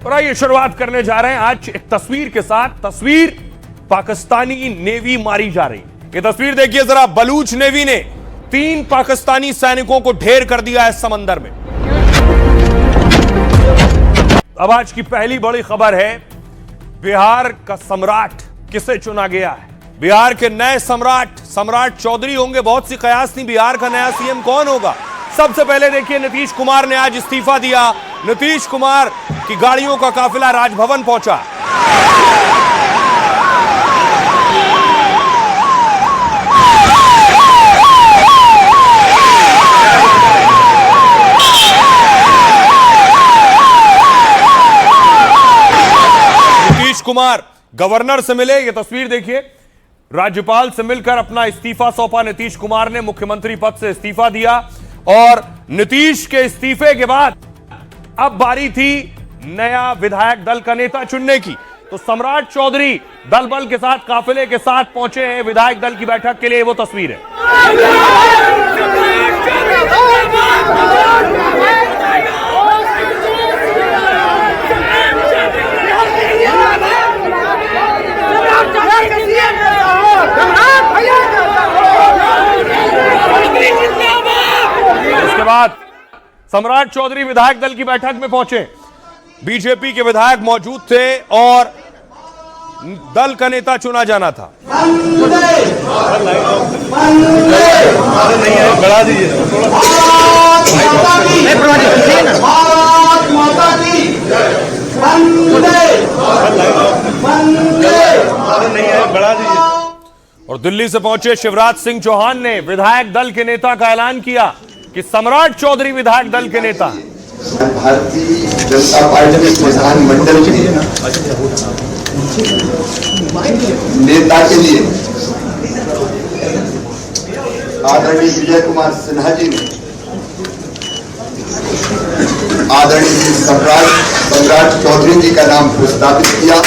और आइए शुरुआत करने जा रहे हैं आज एक तस्वीर के साथ। तस्वीर पाकिस्तानी नेवी मारी जा रही। ये तस्वीर देखिए जरा, बलूच नेवी ने 3 पाकिस्तानी सैनिकों को ढेर कर दिया है समंदर में। अब आज की पहली बड़ी खबर है, बिहार का सम्राट किसे चुना गया है। बिहार के नए सम्राट चौधरी होंगे। बहुत सी कयास थी बिहार का नया सीएम कौन होगा। सबसे पहले देखिए, नीतीश कुमार ने आज इस्तीफा दिया। नीतीश कुमार की गाड़ियों का काफिला राजभवन पहुंचा। नीतीश कुमार गवर्नर से मिले। ये तस्वीर देखिए, राज्यपाल से मिलकर अपना इस्तीफा सौंपा नीतीश कुमार ने। मुख्यमंत्री पद से इस्तीफा दिया और नीतीश के इस्तीफे के बाद अब बारी थी नया विधायक दल का नेता चुनने की। तो सम्राट चौधरी दल बल के साथ, काफिले के साथ पहुंचे हैं विधायक दल की बैठक के लिए। वो तस्वीर है। उसके बाद सम्राट चौधरी विधायक दल की बैठक में पहुंचे। बीजेपी के विधायक मौजूद थे और दल का नेता चुना जाना था। बढ़ा दीजिए। और दिल्ली से पहुंचे शिवराज सिंह चौहान ने विधायक दल के नेता का ऐलान किया कि सम्राट चौधरी विधायक दल के नेता हैं। भारतीय जनता पार्टी के विधानमंडल के नेता के लिए आदरणीय विजय कुमार सिन्हा जी ने आदरणीय सम्राट चौधरी जी का नाम प्रस्तावित किया।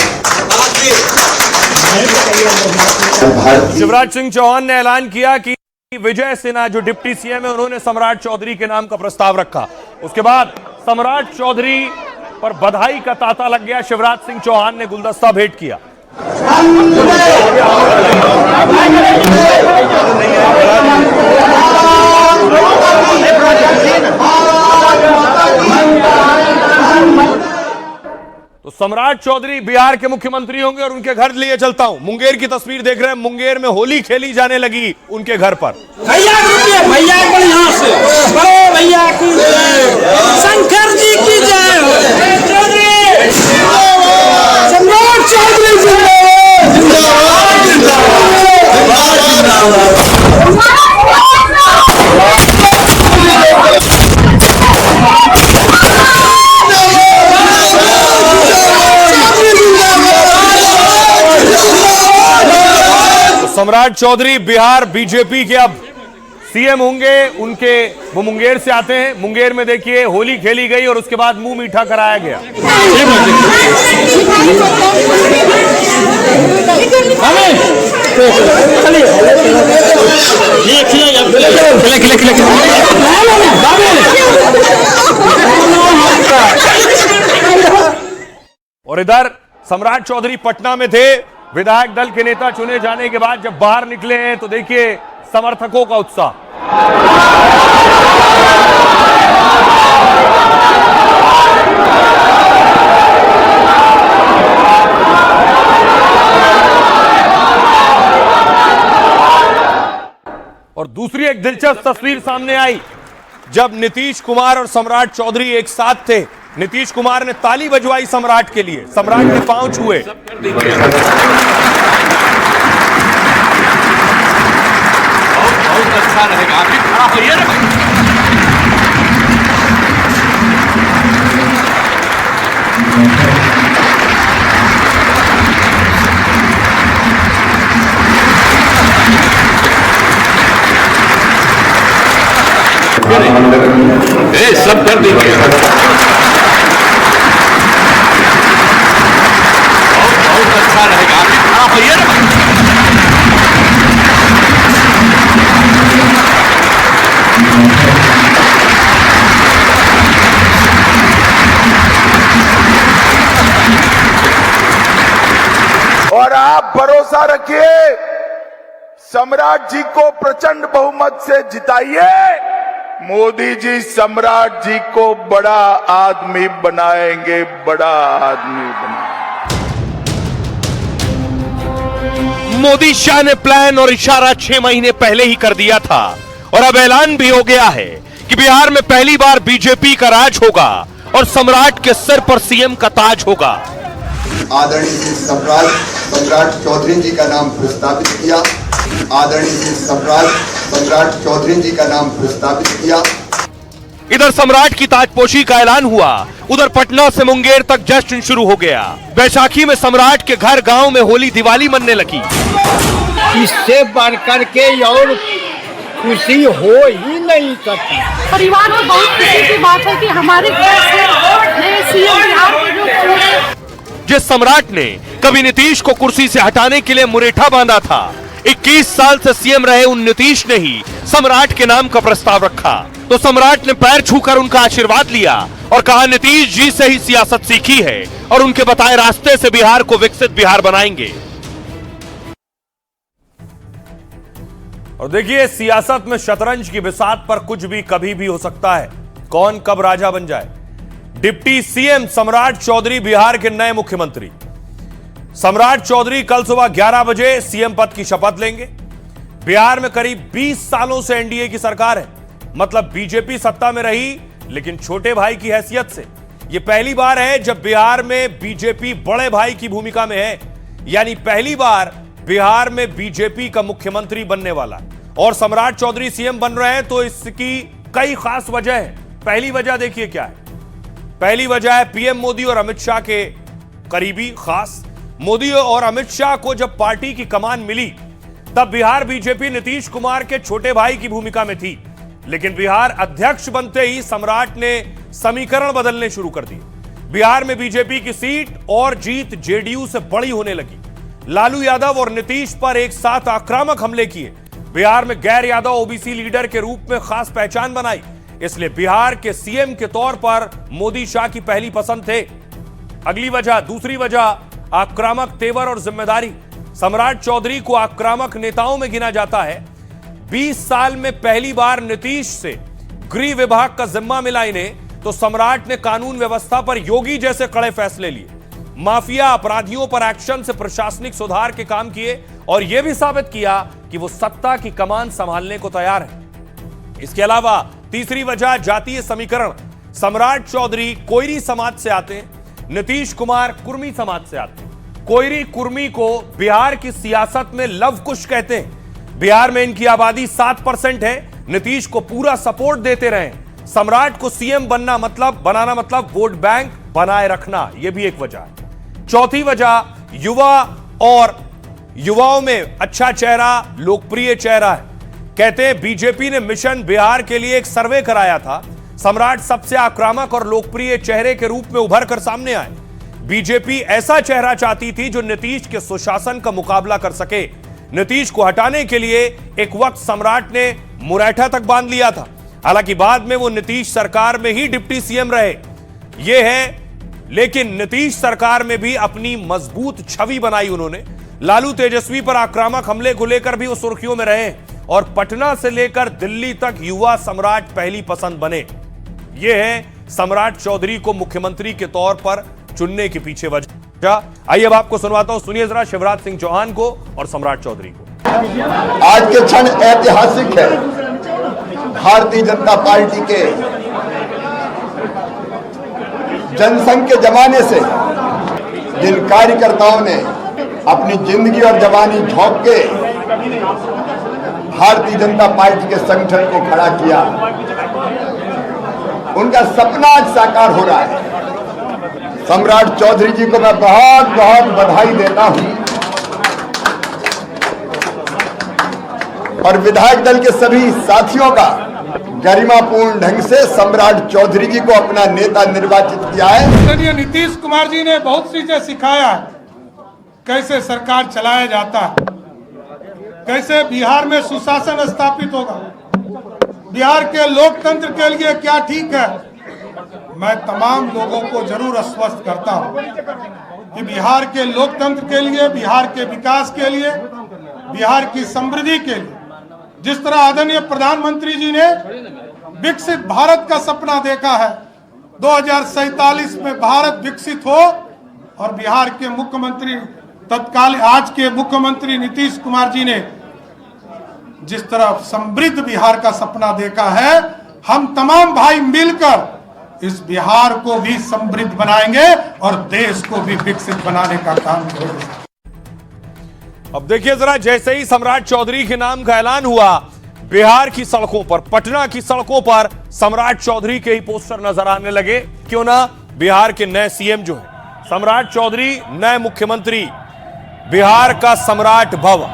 शिवराज सिंह चौहान ने ऐलान किया कि विजय सिन्हा जो डिप्टी सीएम है, उन्होंने सम्राट चौधरी के नाम का प्रस्ताव रखा। उसके बाद सम्राट चौधरी पर बधाई का तांता लग गया। शिवराज सिंह चौहान ने गुलदस्ता भेंट किया। तो सम्राट चौधरी बिहार के मुख्यमंत्री होंगे और उनके घर लिए चलता हूं। मुंगेर की तस्वीर देख रहे हैं। मुंगेर में होली खेली जाने लगी उनके घर पर। भैया यहाँ से बड़े भैया की शंकर जी की जय हो। सम्राट चौधरी सम्राट चौधरी बिहार बीजेपी के अब सीएम होंगे। वो मुंगेर से आते हैं। मुंगेर में देखिए होली खेली गई और उसके बाद मुंह मीठा कराया गया। और इधर सम्राट चौधरी पटना में थे। विधायक दल के नेता चुने जाने के बाद जब बाहर निकले हैं तो देखिए समर्थकों का उत्साह। और दूसरी एक दिलचस्प तस्वीर सामने आई जब नीतीश कुमार और सम्राट चौधरी एक साथ थे। नीतीश कुमार ने ताली बजवाई सम्राट के लिए। सम्राट ने पांव छुए। बहुत अच्छा रहेगा, आप भी खड़ा होइए ना। सब कर दीजिए। बहुत अच्छा रहेगा, आप भी खड़ा होइए ना। आशा रखिए, सम्राट जी को प्रचंड बहुमत से जिताइए। मोदी जी सम्राट जी को बड़ा आदमी बनाएंगे, बड़ा आदमी बनाएंगे। मोदी शाह ने प्लान और इशारा 6 महीने पहले ही कर दिया था और अब ऐलान भी हो गया है कि बिहार में पहली बार बीजेपी का राज होगा और सम्राट के सिर पर सीएम का ताज होगा। आदरणीय श्री सम्राट चौधरी जी का नाम प्रस्तावित किया। आदरणीय श्री सम्राट चौधरी जी का नाम प्रस्तावित किया। इधर सम्राट की ताजपोशी का ऐलान हुआ, उधर पटना से मुंगेर तक जश्न शुरू हो गया। बैसाखी में सम्राट के घर गांव में होली दिवाली मनने लगी। इससे बढ़कर के और खुशी हो ही नहीं सकती। परिवार में बहुत खुशी की बात है कि हमारे घर से नए सीएम बिहार के जो पूरे जिस सम्राट ने कभी नीतीश को कुर्सी से हटाने के लिए मुरेठा बांधा था, 21 साल से सीएम रहे उन नीतीश ने ही सम्राट के नाम का प्रस्ताव रखा। तो सम्राट ने पैर छूकर उनका आशीर्वाद लिया और कहा नीतीश जी से ही सियासत सीखी है और उनके बताए रास्ते से बिहार को विकसित बिहार बनाएंगे। और देखिए, सियासत में शतरंज की बिसात पर कुछ भी कभी भी हो सकता है। कौन कब राजा बन जाए। डिप्टी सीएम सम्राट चौधरी बिहार के नए मुख्यमंत्री। सम्राट चौधरी कल सुबह 11 बजे सीएम पद की शपथ लेंगे। बिहार में करीब 20 सालों से एनडीए की सरकार है, मतलब बीजेपी सत्ता में रही लेकिन छोटे भाई की हैसियत से। यह पहली बार है जब बिहार में बीजेपी बड़े भाई की भूमिका में है, यानी पहली बार बिहार में बीजेपी का मुख्यमंत्री बनने वाला। और सम्राट चौधरी सीएम बन रहे हैं तो इसकी कई खास वजह है। पहली वजह देखिए क्या है। पहली वजह है पीएम मोदी और अमित शाह के करीबी खास। मोदी और अमित शाह को जब पार्टी की कमान मिली तब बिहार बीजेपी नीतीश कुमार के छोटे भाई की भूमिका में थी, लेकिन बिहार अध्यक्ष बनते ही सम्राट ने समीकरण बदलने शुरू कर दिए। बिहार में बीजेपी की सीट और जीत जेडीयू से बड़ी होने लगी। लालू यादव और नीतीश पर एक साथ आक्रामक हमले किए। बिहार में गैर यादव ओबीसी लीडर के रूप में खास पहचान बनाई, इसलिए बिहार के सीएम के तौर पर मोदी शाह की पहली पसंद थे। अगली वजह, दूसरी वजह, आक्रामक तेवर और जिम्मेदारी। सम्राट चौधरी को आक्रामक नेताओं में गिना जाता है। 20 साल में पहली बार नीतीश से गृह विभाग का जिम्मा मिला इन्हें, तो सम्राट ने कानून व्यवस्था पर योगी जैसे कड़े फैसले लिए। माफिया अपराधियों पर एक्शन से प्रशासनिक सुधार के काम किए और यह भी साबित किया कि वो सत्ता की कमान संभालने को तैयार है। इसके अलावा तीसरी वजह, जातीय समीकरण। सम्राट चौधरी कोयरी समाज से आते हैं, नीतीश कुमार कुर्मी समाज से आते हैं। कोयरी कुर्मी को बिहार की सियासत में लव कुश कहते हैं। बिहार में इनकी आबादी 7% है। नीतीश को पूरा सपोर्ट देते रहे। सम्राट को सीएम बनाना मतलब वोट बैंक बनाए रखना, यह भी एक वजह है। चौथी वजह, युवा और युवाओं में अच्छा चेहरा, लोकप्रिय चेहरा है। कहते हैं बीजेपी ने मिशन बिहार के लिए एक सर्वे कराया था। सम्राट सबसे आक्रामक और लोकप्रिय चेहरे के रूप में उभर कर सामने आए। बीजेपी ऐसा चेहरा चाहती थी जो नीतीश के सुशासन का मुकाबला कर सके। नीतीश को हटाने के लिए एक वक्त सम्राट ने मुरैठा तक बांध लिया था। हालांकि बाद में वो नीतीश सरकार में ही डिप्टी सीएम रहे। ये है, लेकिन नीतीश सरकार में भी अपनी मजबूत छवि बनाई उन्होंने। लालू तेजस्वी पर आक्रामक हमले को लेकर भी वो सुर्खियों में रहे और पटना से लेकर दिल्ली तक युवा सम्राट पहली पसंद बने। यह है सम्राट चौधरी को मुख्यमंत्री के तौर पर चुनने के पीछे वजह। आइए अब आपको सुनवाता हूं, सुनिए जरा शिवराज सिंह चौहान को और सम्राट चौधरी को। आज के क्षण ऐतिहासिक है। भारतीय जनता पार्टी के जनसंघ के जमाने से जिन कार्यकर्ताओं ने अपनी जिंदगी और जवानी झोंक के भारतीय जनता पार्टी के संगठन को खड़ा किया, उनका सपना आज साकार हो रहा है। सम्राट चौधरी जी को मैं बहुत बहुत बधाई देता हूं और विधायक दल के सभी साथियों का गरिमापूर्ण ढंग से सम्राट चौधरी जी को अपना नेता निर्वाचित किया है। नीतीश कुमार जी ने बहुत चीजें सिखाया है, कैसे सरकार चलाया जाता है, कैसे बिहार में सुशासन स्थापित होगा, बिहार के लोकतंत्र के लिए क्या ठीक है। मैं तमाम लोगों को जरूर आश्वस्त करता हूं कि बिहार के लोकतंत्र के लिए, बिहार के विकास के लिए, बिहार की समृद्धि के लिए जिस तरह आदरणीय प्रधानमंत्री जी ने विकसित भारत का सपना देखा है, 2047 में भारत विकसित हो, और बिहार के मुख्यमंत्री तत्कालीन आज के मुख्यमंत्री नीतीश कुमार जी ने जिस तरह समृद्ध बिहार का सपना देखा है, हम तमाम भाई मिलकर इस बिहार को भी समृद्ध बनाएंगे और देश को भी विकसित बनाने का काम करेंगे। अब देखिए जरा, जैसे ही सम्राट चौधरी के नाम का ऐलान हुआ, बिहार की सड़कों पर, पटना की सड़कों पर सम्राट चौधरी के ही पोस्टर नजर आने लगे। क्यों ना, बिहार के नए सीएम जो है सम्राट चौधरी, नए मुख्यमंत्री, बिहार का सम्राट भव।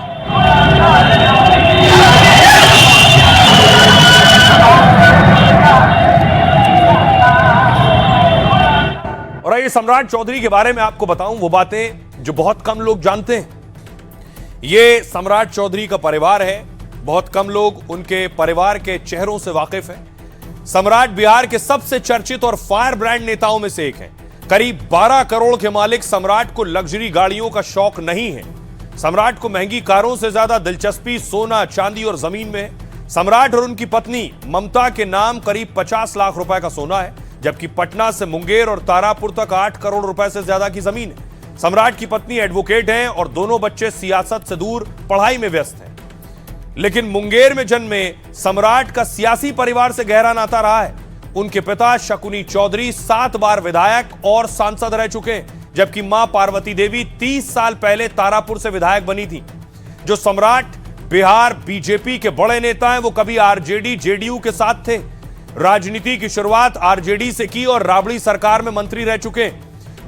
और ये सम्राट चौधरी के बारे में आपको बताऊं वो बातें जो बहुत कम लोग जानते हैं। ये सम्राट चौधरी का परिवार है, बहुत कम लोग उनके परिवार के चेहरों से वाकिफ हैं। सम्राट बिहार के सबसे चर्चित और फायर ब्रांड नेताओं में से एक हैं। करीब 12 करोड़ के मालिक सम्राट को लग्जरी गाड़ियों का शौक नहीं है। सम्राट को महंगी कारों से ज्यादा दिलचस्पी सोना, चांदी और जमीन में है। सम्राट और उनकी पत्नी ममता के नाम करीब 50 लाख रुपए का सोना है, जबकि पटना से मुंगेर और तारापुर तक 8 करोड़ रुपए से ज्यादा की जमीन है। सम्राट की पत्नी एडवोकेट हैं और दोनों बच्चे सियासत से दूर पढ़ाई में व्यस्त हैं। लेकिन मुंगेर में जन्मे सम्राट का सियासी परिवार से गहरा नाता रहा है। उनके पिता शकुनी चौधरी 7 बार विधायक और सांसद रह चुके हैं, जबकि मां पार्वती देवी 30 साल पहले तारापुर से विधायक बनी थी। जो सम्राट बिहार बीजेपी के बड़े नेता हैं, वो कभी आरजेडी जेडीयू के साथ थे। राजनीति की शुरुआत आरजेडी से की और राबड़ी सरकार में मंत्री रह चुके।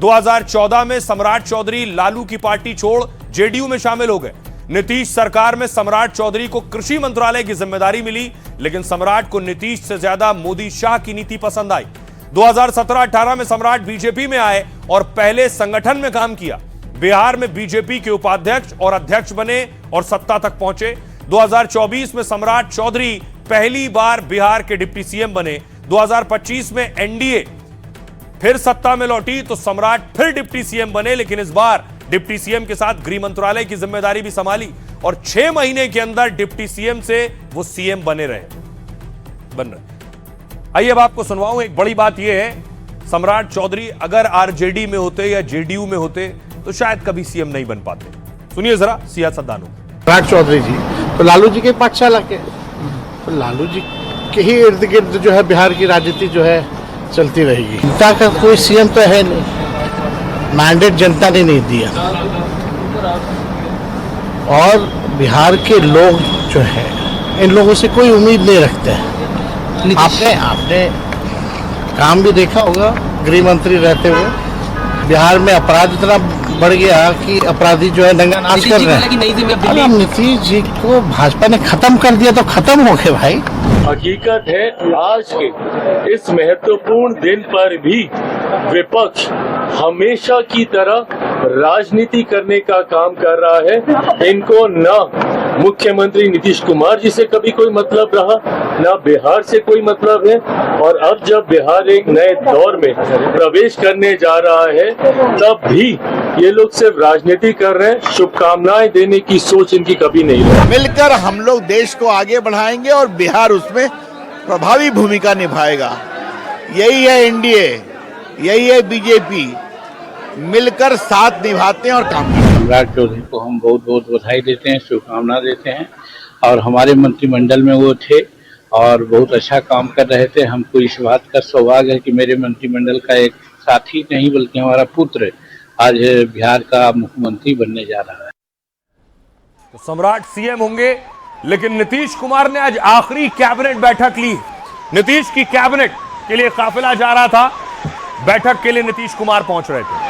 2014 में सम्राट चौधरी लालू की पार्टी छोड़ जेडीयू में शामिल हो गए। नीतीश सरकार में सम्राट चौधरी को कृषि मंत्रालय की जिम्मेदारी मिली, लेकिन सम्राट को नीतीश से ज्यादा मोदी शाह की नीति पसंद आई। 2017-18 में सम्राट बीजेपी में आए और पहले संगठन में काम किया। बिहार में बीजेपी के उपाध्यक्ष और अध्यक्ष बने और सत्ता तक पहुंचे। 2024 में सम्राट चौधरी पहली बार बिहार के डिप्टी सीएम बने। 2025 में एनडीए फिर सत्ता में लौटी तो सम्राट फिर डिप्टी सीएम बने, लेकिन इस बार डिप्टी सीएम के साथ गृह मंत्रालय की जिम्मेदारी भी संभाली और 6 महीने के अंदर डिप्टी सीएम से वो सीएम बन रहे। आइए अब आपको सुनवाऊं। एक बड़ी बात यह है, सम्राट चौधरी अगर आरजेडी में होते या जेडीयू में होते तो शायद कभी सीएम नहीं बन पाते। सुनिए जरा सियासतदानों। सम्राट चौधरी जी तो लालू जी के 5 साल के, तो लालू जी के ही इर्द गिर्द जो है बिहार की राजनीति जो है चलती रहेगी। जनता का कोई सीएम तो है नहीं, मैंडेट जनता ने नहीं दिया, और बिहार के लोग जो है इन लोगों से कोई उम्मीद नहीं रखते हैं। आपने काम भी देखा होगा, गृह मंत्री रहते हुए बिहार में अपराध इतना बढ़ गया कि अपराधी जो है दंगा नाच कर रहे हैं। अगर नीतीश जी को भाजपा ने खत्म कर दिया तो खत्म हो गए भाई। हकीकत है आज के इस महत्वपूर्ण दिन पर भी विपक्ष हमेशा की तरह राजनीति करने का काम कर रहा है। इनको न मुख्यमंत्री नीतीश कुमार जी से कभी कोई मतलब रहा, न बिहार से कोई मतलब है, और अब जब बिहार एक नए दौर में प्रवेश करने जा रहा है तब भी ये लोग सिर्फ राजनीति कर रहे हैं। शुभकामनाएं देने की सोच इनकी कभी नहीं रही। मिलकर हम लोग देश को आगे बढ़ाएंगे और बिहार उसमें प्रभावी भूमिका निभाएगा। यही है एनडीए, यही है बीजेपी, मिलकर साथ निभाते हैं और काम करते हैं। सम्राट चौधरी को हम बहुत बहुत बधाई देते हैं, शुभकामना देते हैं, और हमारे मंत्रिमंडल में वो थे और बहुत अच्छा काम कर रहे थे। हमको इस बात का सौभाग्य है कि मेरे मंत्रिमंडल का एक साथी नहीं बल्कि हमारा पुत्र आज बिहार का मुख्यमंत्री बनने जा रहा है। तो सम्राट सीएम होंगे, लेकिन नीतीश कुमार ने आज आखिरी कैबिनेट बैठक ली। नीतीश की कैबिनेट के लिए काफिला जा रहा था, बैठक के लिए नीतीश कुमार पहुंच रहे थे।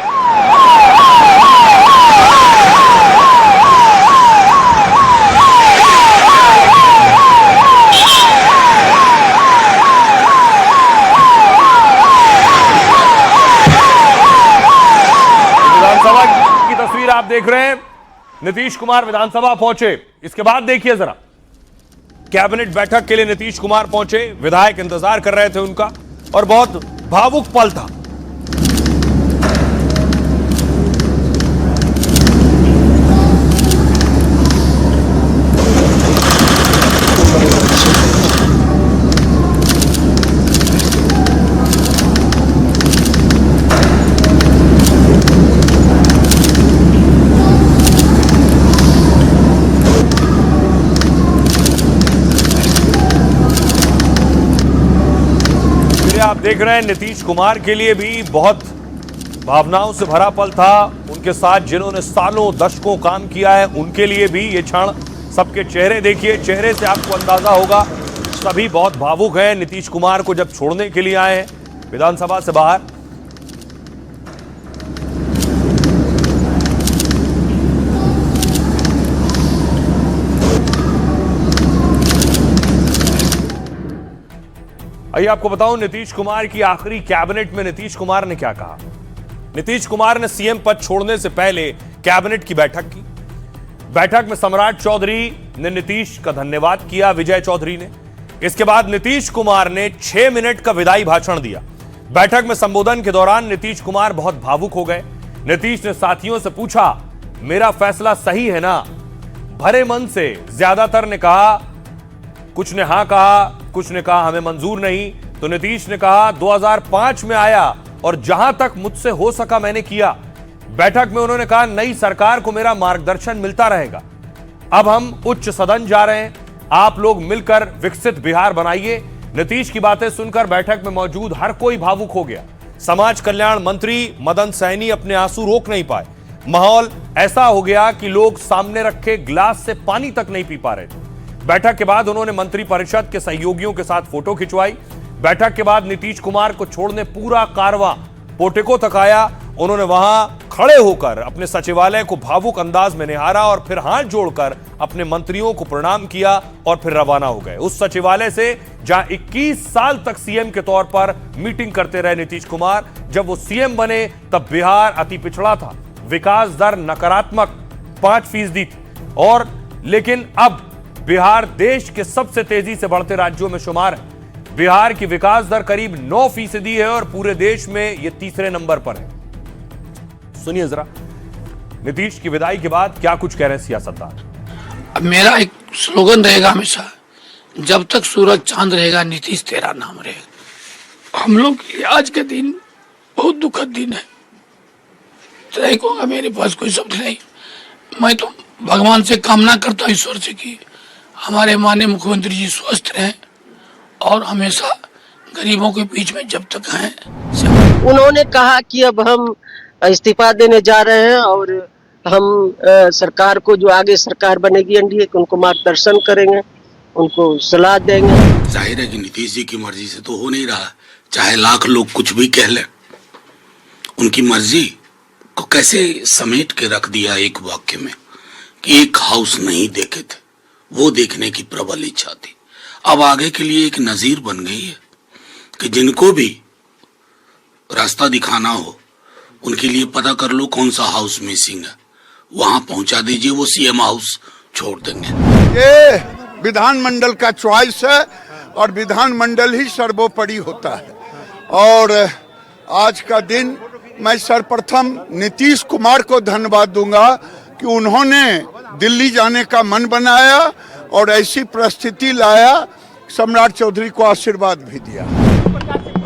विधानसभा की तस्वीर आप देख रहे हैं, नीतीश कुमार विधानसभा पहुंचे। इसके बाद देखिए जरा, कैबिनेट बैठक के लिए नीतीश कुमार पहुंचे, विधायक इंतजार कर रहे थे उनका, और बहुत भावुक पल था। आप देख रहे हैं नीतीश कुमार के लिए भी बहुत भावनाओं से भरा पल था। उनके साथ जिन्होंने सालों दशकों काम किया है उनके लिए भी ये क्षण, सबके चेहरे देखिए, चेहरे से आपको अंदाजा होगा सभी बहुत भावुक हैं। नीतीश कुमार को जब छोड़ने के लिए आए हैं विधानसभा से बाहर, आइए आपको बताऊं नीतीश कुमार की आखिरी कैबिनेट में नीतीश कुमार ने क्या कहा। नीतीश कुमार ने सीएम पद छोड़ने से पहले कैबिनेट की बैठक की। बैठक में सम्राट चौधरी ने नीतीश का धन्यवाद किया, विजय चौधरी ने। इसके बाद नीतीश कुमार ने 6 मिनट का विदाई भाषण दिया। बैठक में संबोधन के दौरान नीतीश कुमार बहुत भावुक हो गए। नीतीश ने साथियों से पूछा, मेरा फैसला सही है ना? भरे मन से ज्यादातर ने कहा, कुछ ने हां कहा, कुछ ने कहा हमें मंजूर नहीं। तो नीतीश ने कहा 2005 में आया और जहां तक मुझसे हो सका मैंने किया। बैठक में उन्होंने कहा नई सरकार को मेरा मार्गदर्शन मिलता रहेगा। अब हम उच्च सदन जा रहे हैं, आप लोग मिलकर विकसित बिहार बनाइए। नीतीश की बातें सुनकर बैठक में मौजूद हर कोई भावुक हो गया। समाज कल्याण मंत्री मदन सैनी अपने आंसू रोक नहीं पाए। माहौल ऐसा हो गया कि लोग सामने रखे गिलास से पानी तक नहीं पी पा रहे थे। बैठक के बाद उन्होंने मंत्रिपरिषद के सहयोगियों के साथ फोटो खिंचवाई। बैठक के बाद नीतीश कुमार को छोड़ने पूरा कारवां पोटेको तक आया। उन्होंने वहां खड़े होकर अपने सचिवालय को भावुक अंदाज में निहारा और फिर हाथ जोड़कर अपने मंत्रियों को प्रणाम किया और फिर रवाना हो गए उस सचिवालय से जहां 21 साल तक सीएम के तौर पर मीटिंग करते रहे नीतीश कुमार। जब वो सीएम बने तब बिहार अति पिछड़ा था, विकास दर नकारात्मक 5% थी और लेकिन अब बिहार देश के सबसे तेजी से बढ़ते राज्यों में शुमार है। बिहार की विकास दर करीब 9% है और पूरे देश में यह तीसरे नंबर पर है। सुनिए जरा नीतीश की विदाई के बाद क्या कुछ कह रहे हैं सियासतदान। अब मेरा एक स्लोगन रहेगा हमेशा, जब तक सूरज चांद रहेगा नीतीश तेरा नाम रहेगा। हम लोग आज के दिन बहुत दुखद दिन है, तो मेरे पास कोई शब्द नहीं। मैं तो भगवान से कामना करता हूँ, ईश्वर से, कि हमारे माननीय मुख्यमंत्री जी स्वस्थ रहें और हमेशा गरीबों के बीच में जब तक हैं। उन्होंने कहा कि अब हम इस्तीफा देने जा रहे हैं और हम सरकार को, जो आगे सरकार बनेगी एनडीए, उनको मार्गदर्शन करेंगे, उनको सलाह देंगे। जाहिर है कि नीतीश जी की मर्जी से तो हो नहीं रहा, चाहे लाख लोग कुछ भी कह लें। उनकी मर्जी को कैसे समेट के रख दिया एक वाक्य में कि एक हाउस नहीं देखे थे, वो देखने की प्रबल इच्छा थी। अब आगे के लिए एक नजीर बन गई है कि जिनको भी रास्ता दिखाना हो उनके लिए पता कर लो कौन सा हाउस मिसिंग है, वहां पहुंचा दीजिए, वो सीएम हाउस छोड़ देंगे। ये विधानमंडल का चॉइस है और विधानमंडल ही सर्वोपरि होता है। और आज का दिन मैं सर्वप्रथम नीतीश कुमार को धन्यवाद दूंगा कि उन्होंने दिल्ली जाने का मन बनाया और ऐसी परिस्थिति लाया, सम्राट चौधरी को आशीर्वाद भी दिया।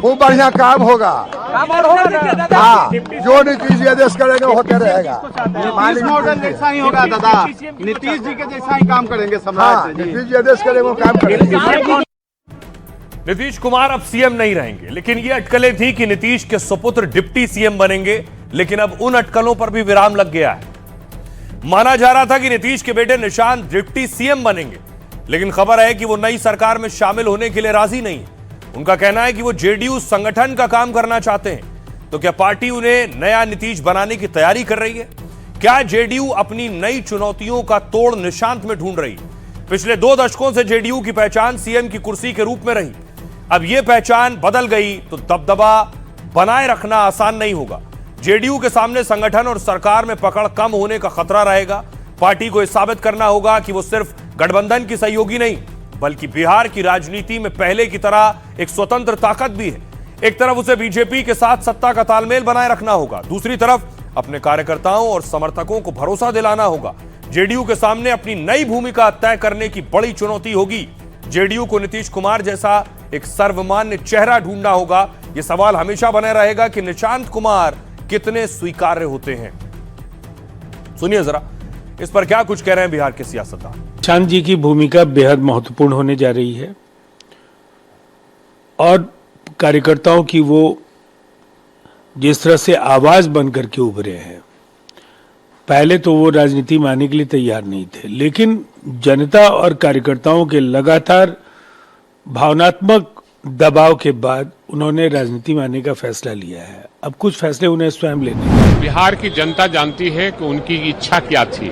खूब बढ़िया काम होगा। हाँ, जो नीतीश जी आदेश करेंगे होते रहेगा। नीतीश मॉडल जैसा ही होगा दादा, नीतीश जी के जैसा ही काम करेंगे सम्राट जी। नीतीश जी आदेश करेंगे वो काम करेंगे। नीतीश कुमार अब सीएम नहीं रहेंगे, लेकिन ये अटकलें थी कि नीतीश के सुपुत्र डिप्टी सीएम बनेंगे। लेकिन अब उन अटकलों पर भी विराम लग गया है। माना जा रहा था कि नीतीश के बेटे निशांत डिप्टी सीएम बनेंगे, लेकिन खबर है कि वो नई सरकार में शामिल होने के लिए राजी नहीं है। उनका कहना है कि वो जेडीयू संगठन का काम करना चाहते हैं। तो क्या पार्टी उन्हें नया नीतीश बनाने की तैयारी कर रही है? क्या जेडीयू अपनी नई चुनौतियों का तोड़ निशांत में ढूंढ रही है? पिछले 2 दशकों से जेडीयू की पहचान सीएम की कुर्सी के रूप में रही। अब यह पहचान बदल गई तो दबदबा बनाए रखना आसान नहीं होगा। जेडीयू के सामने संगठन और सरकार में पकड़ कम होने का खतरा रहेगा। पार्टी को यह साबित करना होगा कि वो सिर्फ गठबंधन की सहयोगी नहीं, बल्कि बिहार की राजनीति में पहले की तरह एक स्वतंत्र ताकत भी है। एक तरफ उसे बीजेपी के साथ सत्ता का तालमेल बनाए रखना होगा, दूसरी तरफ अपने कार्यकर्ताओं और समर्थकों को भरोसा दिलाना होगा। जेडीयू के सामने अपनी नई भूमिका तय करने की बड़ी चुनौती होगी। जेडीयू को नीतीश कुमार जैसा एक सर्वमान्य चेहरा ढूंढना होगा। यह सवाल हमेशा बने रहेगा कि निशांत कुमार कितने स्वीकार्य होते हैं। सुनिए जरा इस पर क्या कुछ कह रहे हैं बिहार के सियासतदान। निशांत जी की भूमिका बेहद महत्वपूर्ण होने जा रही है और कार्यकर्ताओं की वो जिस तरह से आवाज बन करके उभरे हैं, पहले तो वो राजनीति में आने के लिए तैयार नहीं थे, लेकिन जनता और कार्यकर्ताओं के लगातार भावनात्मक दबाव के बाद उन्होंने राजनीति में आने का फैसला लिया है। अब कुछ फैसले उन्हें स्वयं लेने हैं। बिहार की जनता जानती है कि उनकी इच्छा क्या थी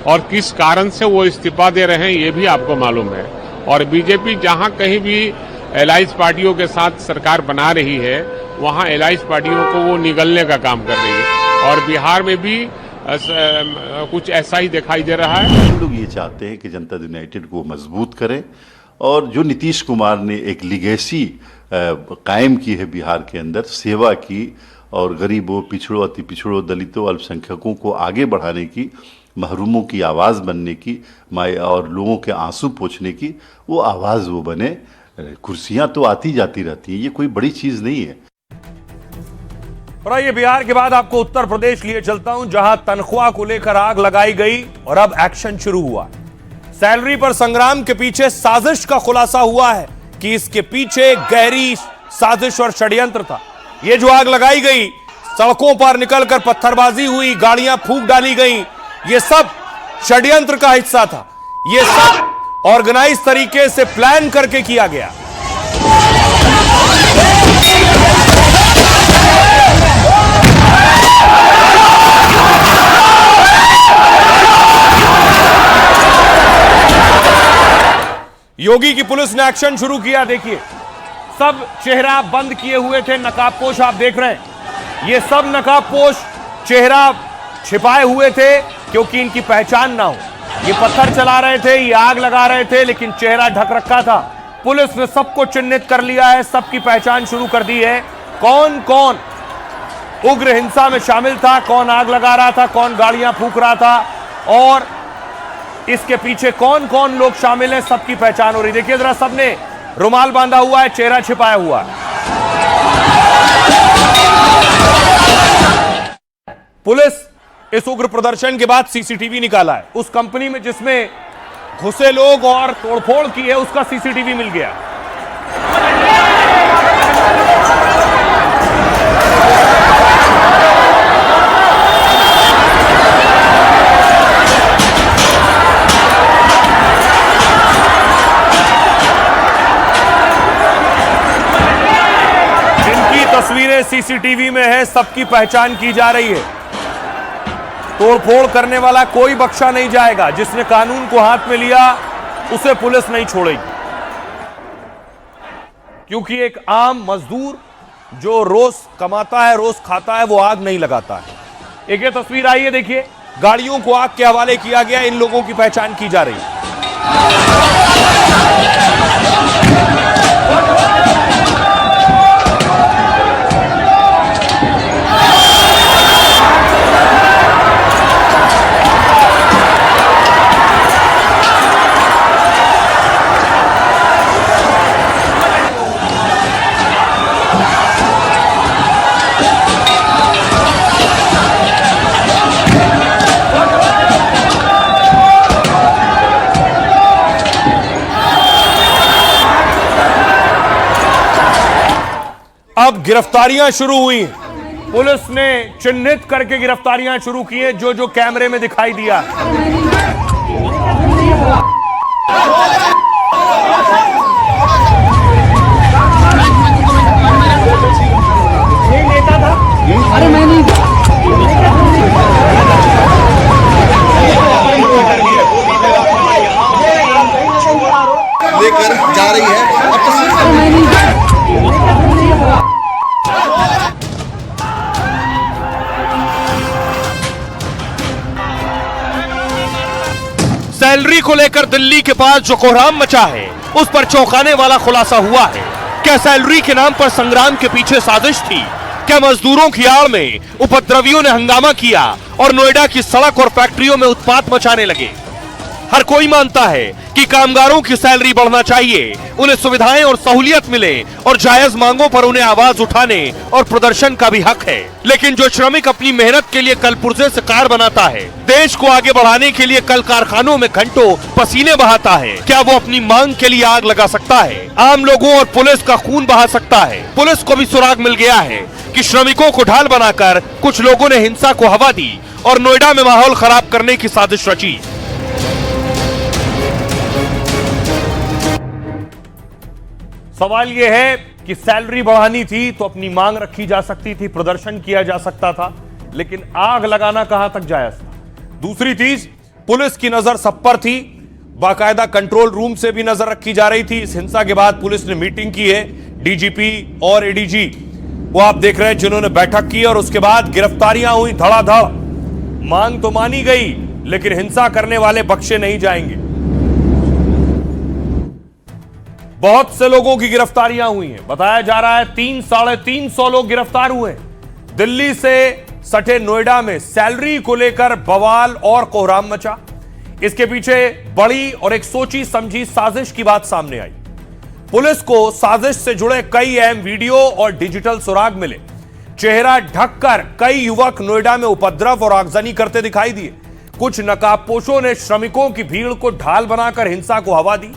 और किस कारण से वो इस्तीफा दे रहे हैं, ये भी आपको मालूम है। और बीजेपी जहां कहीं भी एलाइज पार्टियों के साथ सरकार बना रही है, वहां एलाइज पार्टियों को वो निगलने का काम कर रही है। और बिहार में भी कुछ ऐसा ही दिखाई दे रहा है। हम लोग ये चाहते हैं कि जनता यूनाइटेड को मजबूत करें और जो नीतीश कुमार ने एक लिगेसी कायम की है बिहार के अंदर, सेवा की और गरीबों, पिछड़ों, अति पिछड़ों, दलितों, अल्पसंख्यकों को आगे बढ़ाने की, महरूमों की आवाज़ बनने की और लोगों के आंसू पोंछने की, वो आवाज़ वो बने। कुर्सियां तो आती जाती रहती हैं, ये कोई बड़ी चीज़ नहीं है। और ये बिहार के बाद आपको उत्तर प्रदेश लिए चलता हूं, जहां तनख्वाह को लेकर आग लगाई गई और अब एक्शन शुरू हुआ। सैलरी पर संग्राम के पीछे साजिश का खुलासा हुआ है कि इसके पीछे गहरी साजिश और षड्यंत्र था। ये जो आग लगाई गई, सड़कों पर निकलकर पत्थरबाजी हुई, गाड़ियां फूंक डाली गई, ये सब षड्यंत्र का हिस्सा था। ये सब ऑर्गेनाइज तरीके से प्लान करके किया गया। योगी की पुलिस ने एक्शन शुरू किया। देखिए, सब चेहरा बंद किए हुए थे, नकाबपोश आप देख रहे हैं। ये सब नकाबपोश चेहरा छिपाए हुए थे क्योंकि इनकी पहचान ना हो। ये पत्थर चला रहे थे, ये आग लगा रहे थे, लेकिन चेहरा ढक रखा था। पुलिस ने सबको चिन्हित कर लिया है, सबकी पहचान शुरू कर दी है। कौन कौन उग्र हिंसा में शामिल था, कौन आग लगा रहा था, कौन गाड़ियां फूंक रहा था और इसके पीछे कौन कौन लोग शामिल हैं, सबकी पहचान हो रही। देखिए जरा, सबने रुमाल बांधा हुआ है, चेहरा छिपाया हुआ है। पुलिस इस उग्र प्रदर्शन के बाद सीसीटीवी निकाला है। उस कंपनी में जिसमें घुसे लोग और तोड़फोड़ की है, उसका सीसीटीवी मिल गया। तस्वीरें सीसीटीवी में है, सबकी पहचान की जा रही है। तोड़फोड़ करने वाला कोई बख्शा नहीं जाएगा। जिसने कानून को हाथ में लिया उसे पुलिस नहीं छोड़ेगी, क्योंकि एक आम मजदूर जो रोज कमाता है, रोज खाता है, वो आग नहीं लगाता है। एक ये तस्वीर आई है, देखिए, गाड़ियों को आग के हवाले किया गया। इन लोगों की पहचान की जा रही है। अब गिरफ्तारियां शुरू हुई। पुलिस ने चिन्हित करके गिरफ्तारियां शुरू की हैं, जो जो कैमरे में दिखाई दिया। अरे मैं नहीं लेकर जा रही है। सैलरी को लेकर दिल्ली के पास जो कोहराम मचा है, उस पर चौंकाने वाला खुलासा हुआ है। क्या सैलरी के नाम पर संग्राम के पीछे साजिश थी? क्या मजदूरों की आड़ में उपद्रवियों ने हंगामा किया और नोएडा की सड़क और फैक्ट्रियों में उत्पात मचाने लगे? हर कोई मानता है कि कामगारों की सैलरी बढ़ना चाहिए, उन्हें सुविधाएं और सहूलियत मिले और जायज मांगों पर उन्हें आवाज उठाने और प्रदर्शन का भी हक है। लेकिन जो श्रमिक अपनी मेहनत के लिए कल पुर्जे से कार बनाता है, देश को आगे बढ़ाने के लिए कल कारखानों में घंटों पसीने बहाता है, क्या वो अपनी मांग के लिए आग लगा सकता है? आम लोगों और पुलिस का खून बहा सकता है? पुलिस को भी सुराग मिल गया है कि श्रमिकों को ढाल बनाकर कुछ लोगों ने हिंसा को हवा दी और नोएडा में माहौल खराब करने की साजिश रची। सवाल यह है कि सैलरी बढ़ानी थी तो अपनी मांग रखी जा सकती थी, प्रदर्शन किया जा सकता था, लेकिन आग लगाना कहां तक जायज था? दूसरी चीज, पुलिस की नजर सब पर थी, बाकायदा कंट्रोल रूम से भी नजर रखी जा रही थी। इस हिंसा के बाद पुलिस ने मीटिंग की है, डीजीपी और एडीजी वो आप देख रहे हैं जिन्होंने बैठक की और उसके बाद गिरफ्तारियां हुई धड़ाधड़। मांग तो मानी गई, लेकिन हिंसा करने वाले बख्शे नहीं जाएंगे। बहुत से लोगों की गिरफ्तारियां हुई हैं, बताया जा रहा है 300-350 लोग गिरफ्तार हुए। दिल्ली से सटे नोएडा में सैलरी को लेकर बवाल और कोहराम मचा। इसके पीछे बड़ी और एक सोची समझी साजिश की बात सामने आई। पुलिस को साजिश से जुड़े कई अहम वीडियो और डिजिटल सुराग मिले। चेहरा ढककर कई युवक नोएडा में उपद्रव और आगजनी करते दिखाई दिए। कुछ नकाबपोशों ने श्रमिकों की भीड़ को ढाल बनाकर हिंसा को हवा दी।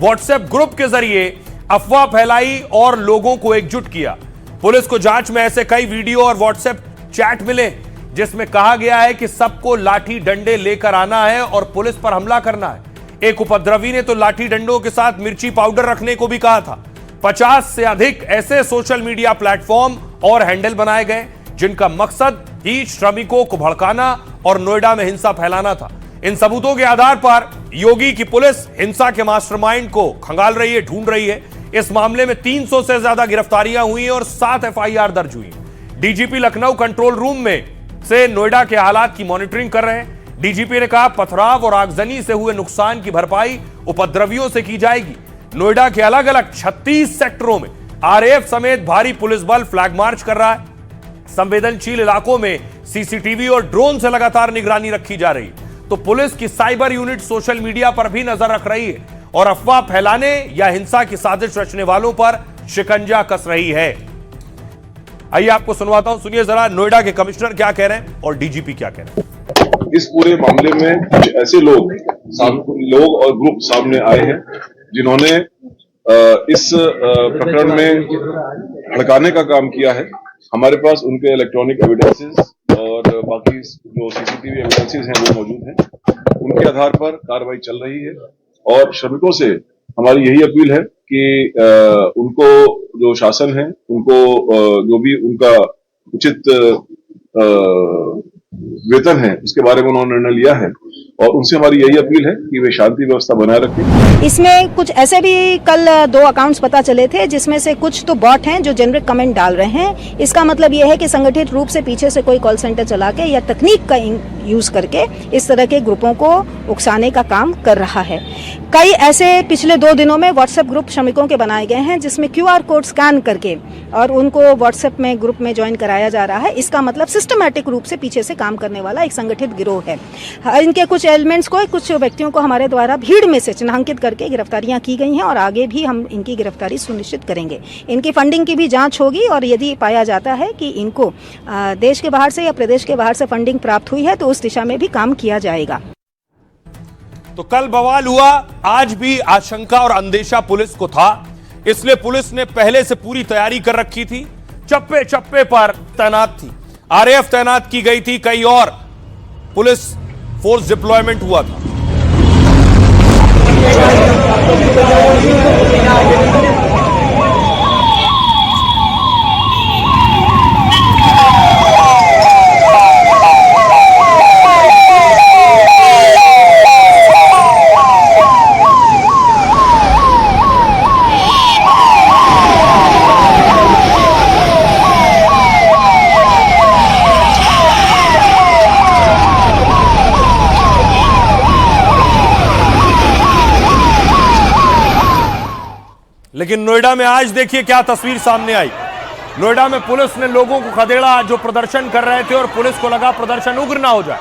व्हाट्सएप ग्रुप के जरिए अफवाह फैलाई और लोगों को एकजुट किया। पुलिस को जांच में ऐसे कई वीडियो और व्हाट्सएप चैट मिले जिसमें कहा गया है कि सबको लाठी डंडे लेकर आना है और पुलिस पर हमला करना है। एक उपद्रवी ने तो लाठी डंडों के साथ मिर्ची पाउडर रखने को भी कहा था। 50 से अधिक ऐसे सोशल मीडिया प्लेटफॉर्म और हैंडल बनाए गए जिनका मकसद ही श्रमिकों को भड़काना और नोएडा में हिंसा फैलाना था। इन सबूतों के आधार पर योगी की पुलिस हिंसा के मास्टरमाइंड को खंगाल रही है, ढूंढ रही है। इस मामले में 300 से ज्यादा गिरफ्तारियां हुई हैं और 7 एफआईआर दर्ज हुई। डीजीपी लखनऊ कंट्रोल रूम में से नोएडा के हालात की मॉनिटरिंग कर रहे हैं। डीजीपी ने कहा पथराव और आगजनी से हुए नुकसान की भरपाई उपद्रवियों से की जाएगी। नोएडा के अलग अलग 36 सेक्टरों में आरएएफ समेत भारी पुलिस बल फ्लैग मार्च कर रहा है। संवेदनशील इलाकों में सीसीटीवी और ड्रोन से लगातार निगरानी रखी जा रही है। तो पुलिस की साइबर यूनिट सोशल मीडिया पर भी नजर रख रही है और अफवाह फैलाने या हिंसा की साजिश रचने वालों पर शिकंजा कस रही है। आइए आपको सुनवाता हूं, सुनिए जरा नोएडा के कमिश्नर क्या कह रहे हैं और डीजीपी क्या कह रहे हैं। इस पूरे मामले में कुछ ऐसे लोग और ग्रुप सामने आए हैं जिन्होंने इस प्रकरण में भड़काने का काम किया है। हमारे पास उनके इलेक्ट्रॉनिक एविडेंसेस और बाकी जो सीसीटीवी एविडेंसेस हैं वो मौजूद हैं। उनके आधार पर कार्रवाई चल रही है और श्रमिकों से हमारी यही अपील है कि उनको जो शासन है उनको जो भी उनका उचित वेतन है उसके बारे में उन्होंने निर्णय लिया है और उनसे हमारी यही अपील है कि वे शांति व्यवस्था बनाए रखें। इसमें कुछ ऐसे भी कल 2 अकाउंट्स पता चले थे जिसमें से कुछ तो बॉट हैं जो जेनरिक कमेंट डाल रहे हैं। इसका मतलब यह है कि संगठित रूप से पीछे से कोई कॉल सेंटर चला के या तकनीक का यूज करके इस तरह के ग्रुपों को उकसाने का काम कर रहा है। कई ऐसे पिछले 2 दिनों में व्हाट्सएप ग्रुप श्रमिकों के बनाए गए हैं जिसमें QR कोड स्कैन करके और उनको व्हाट्सएप में ग्रुप में ज्वाइन कराया जा रहा है। इसका मतलब सिस्टमैटिक रूप से पीछे से काम करने वाला एक संगठित गिरोह है। इनके कुछ एलिमेंट्स को, कुछ व्यक्तियों को हमारे द्वारा भीड़ में से चिन्हांकित करके गिरफ्तारियां की गई हैं और आगे भी हम इनकी गिरफ्तारी सुनिश्चित करेंगे। इनकी फंडिंग की भी जांच होगी और यदि पाया जाता है कि इनको देश के बाहर से या प्रदेश के बाहर से फंडिंग प्राप्त हुई है तो उस दिशा में भी काम किया जाएगा। तो कल बवाल हुआ, आज भी आशंका और अंदेशा पुलिस को था, इसलिए पुलिस ने पहले से पूरी तैयारी कर रखी थी। चप्पे चप्पे पर तैनात थी, आरएएफ तैनात की गई थी, कई और पुलिस फोर्स डिप्लॉयमेंट हुआ था। लेकिन नोएडा में आज देखिए क्या तस्वीर सामने आई। नोएडा में पुलिस ने लोगों को खदेड़ा जो प्रदर्शन कर रहे थे और पुलिस को लगा प्रदर्शन उग्र ना हो जाए।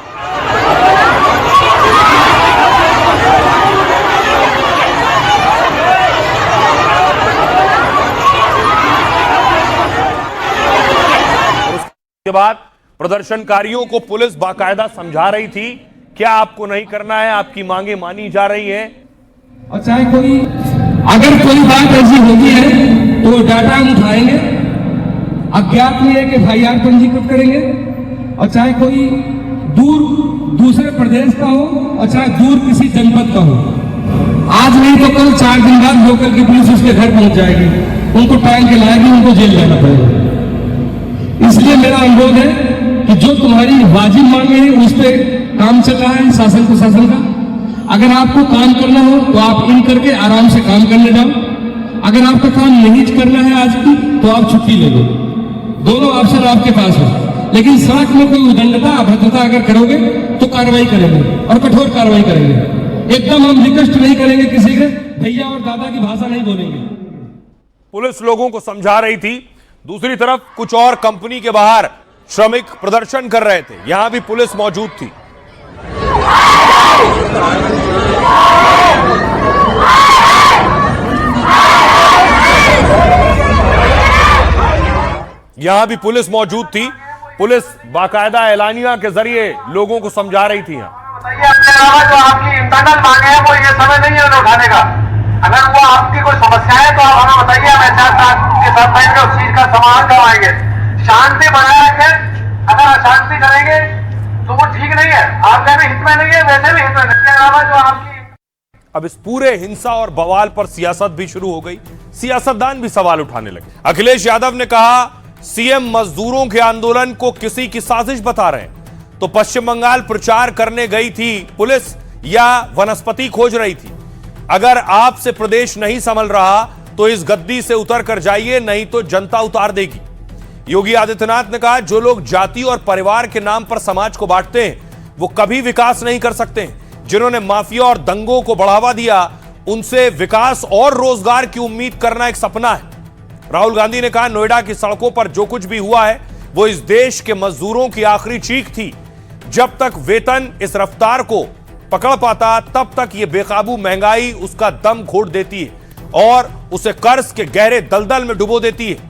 के बाद प्रदर्शनकारियों को पुलिस बाकायदा समझा रही थी क्या आपको नहीं करना है, आपकी मांगे मानी जा रही है। और चाहे कोई अगर कोई बात ऐसी होती है तो डाटा हम उठाएंगे, अज्ञात में एक FIR पंजीकृत करेंगे, और चाहे कोई दूसरे प्रदेश का हो और चाहे दूर किसी जनपद का हो, आज नहीं तो कल 4 दिन बाद लोकल की पुलिस उसके घर पहुंच जाएगी, उनको टाइम के लाएगी, उनको जेल जाना पड़ेगा। इसलिए मेरा अनुरोध है कि जो तुम्हारी वाजिब मांगे हैं उस पर काम चल रहा है शासन प्रशासन का। अगर आपको काम करना हो तो आप इन करके आराम से काम करने जाओ, अगर आपका काम नहीं करना है आज की तो आप छुट्टी ले लो, दोनों ऑप्शन आपके पास हो। लेकिन सड़क में कोई उदंडता अभद्रता अगर करोगे तो कार्रवाई करेंगे और कठोर कार्रवाई करेंगे। एकदम हम रिक्वेस्ट नहीं करेंगे किसी के भैया और दादा की भाषा नहीं बोलेंगे। पुलिस लोगों को समझा रही थी, दूसरी तरफ कुछ और कंपनी के बाहर श्रमिक प्रदर्शन कर रहे थे, यहां भी पुलिस मौजूद थी। यहां भी पुलिस मौजूद थी, पुलिस बाकायदा एलानिया के जरिए लोगों को समझा रही थी। बताइए अपने अलावा जो आपकी इंटरनल मांगे हैं वो ये समय नहीं है उन्हें उठाने का। अगर वो आपकी कोई समस्या है तो आप हमें बताइए, हम HR के साथ बैठ के उस चीज का समाधान करवाएंगे। शांति बनाए रखें, अगर अशांति करेंगे तो वो ठीक नहीं है, आपके भी हित में नहीं है, वैसे भी हित में नहीं। इसके अलावा जो आपकी अब इस पूरे हिंसा और बवाल पर सियासत भी शुरू हो गई, सियासतदान भी सवाल उठाने लगे। अखिलेश यादव ने कहा सीएम मजदूरों के आंदोलन को किसी की साजिश बता रहे हैं, तो पश्चिम बंगाल प्रचार करने गई थी पुलिस या वनस्पति खोज रही थी। अगर आपसे प्रदेश नहीं संभल रहा तो इस गद्दी से उतर कर जाइए, नहीं तो जनता उतार देगी। योगी आदित्यनाथ ने कहा जो लोग जाति और परिवार के नाम पर समाज को बांटते हैं वो कभी विकास नहीं कर सकते। जिन्होंने माफिया और दंगों को बढ़ावा दिया उनसे विकास और रोजगार की उम्मीद करना एक सपना है। राहुल गांधी ने कहा नोएडा की सड़कों पर जो कुछ भी हुआ है वो इस देश के मजदूरों की आखिरी चीख थी। जब तक वेतन इस रफ्तार को पकड़ पाता तब तक ये बेकाबू महंगाई उसका दम घोट देती है और उसे कर्ज के गहरे दलदल में डुबो देती है।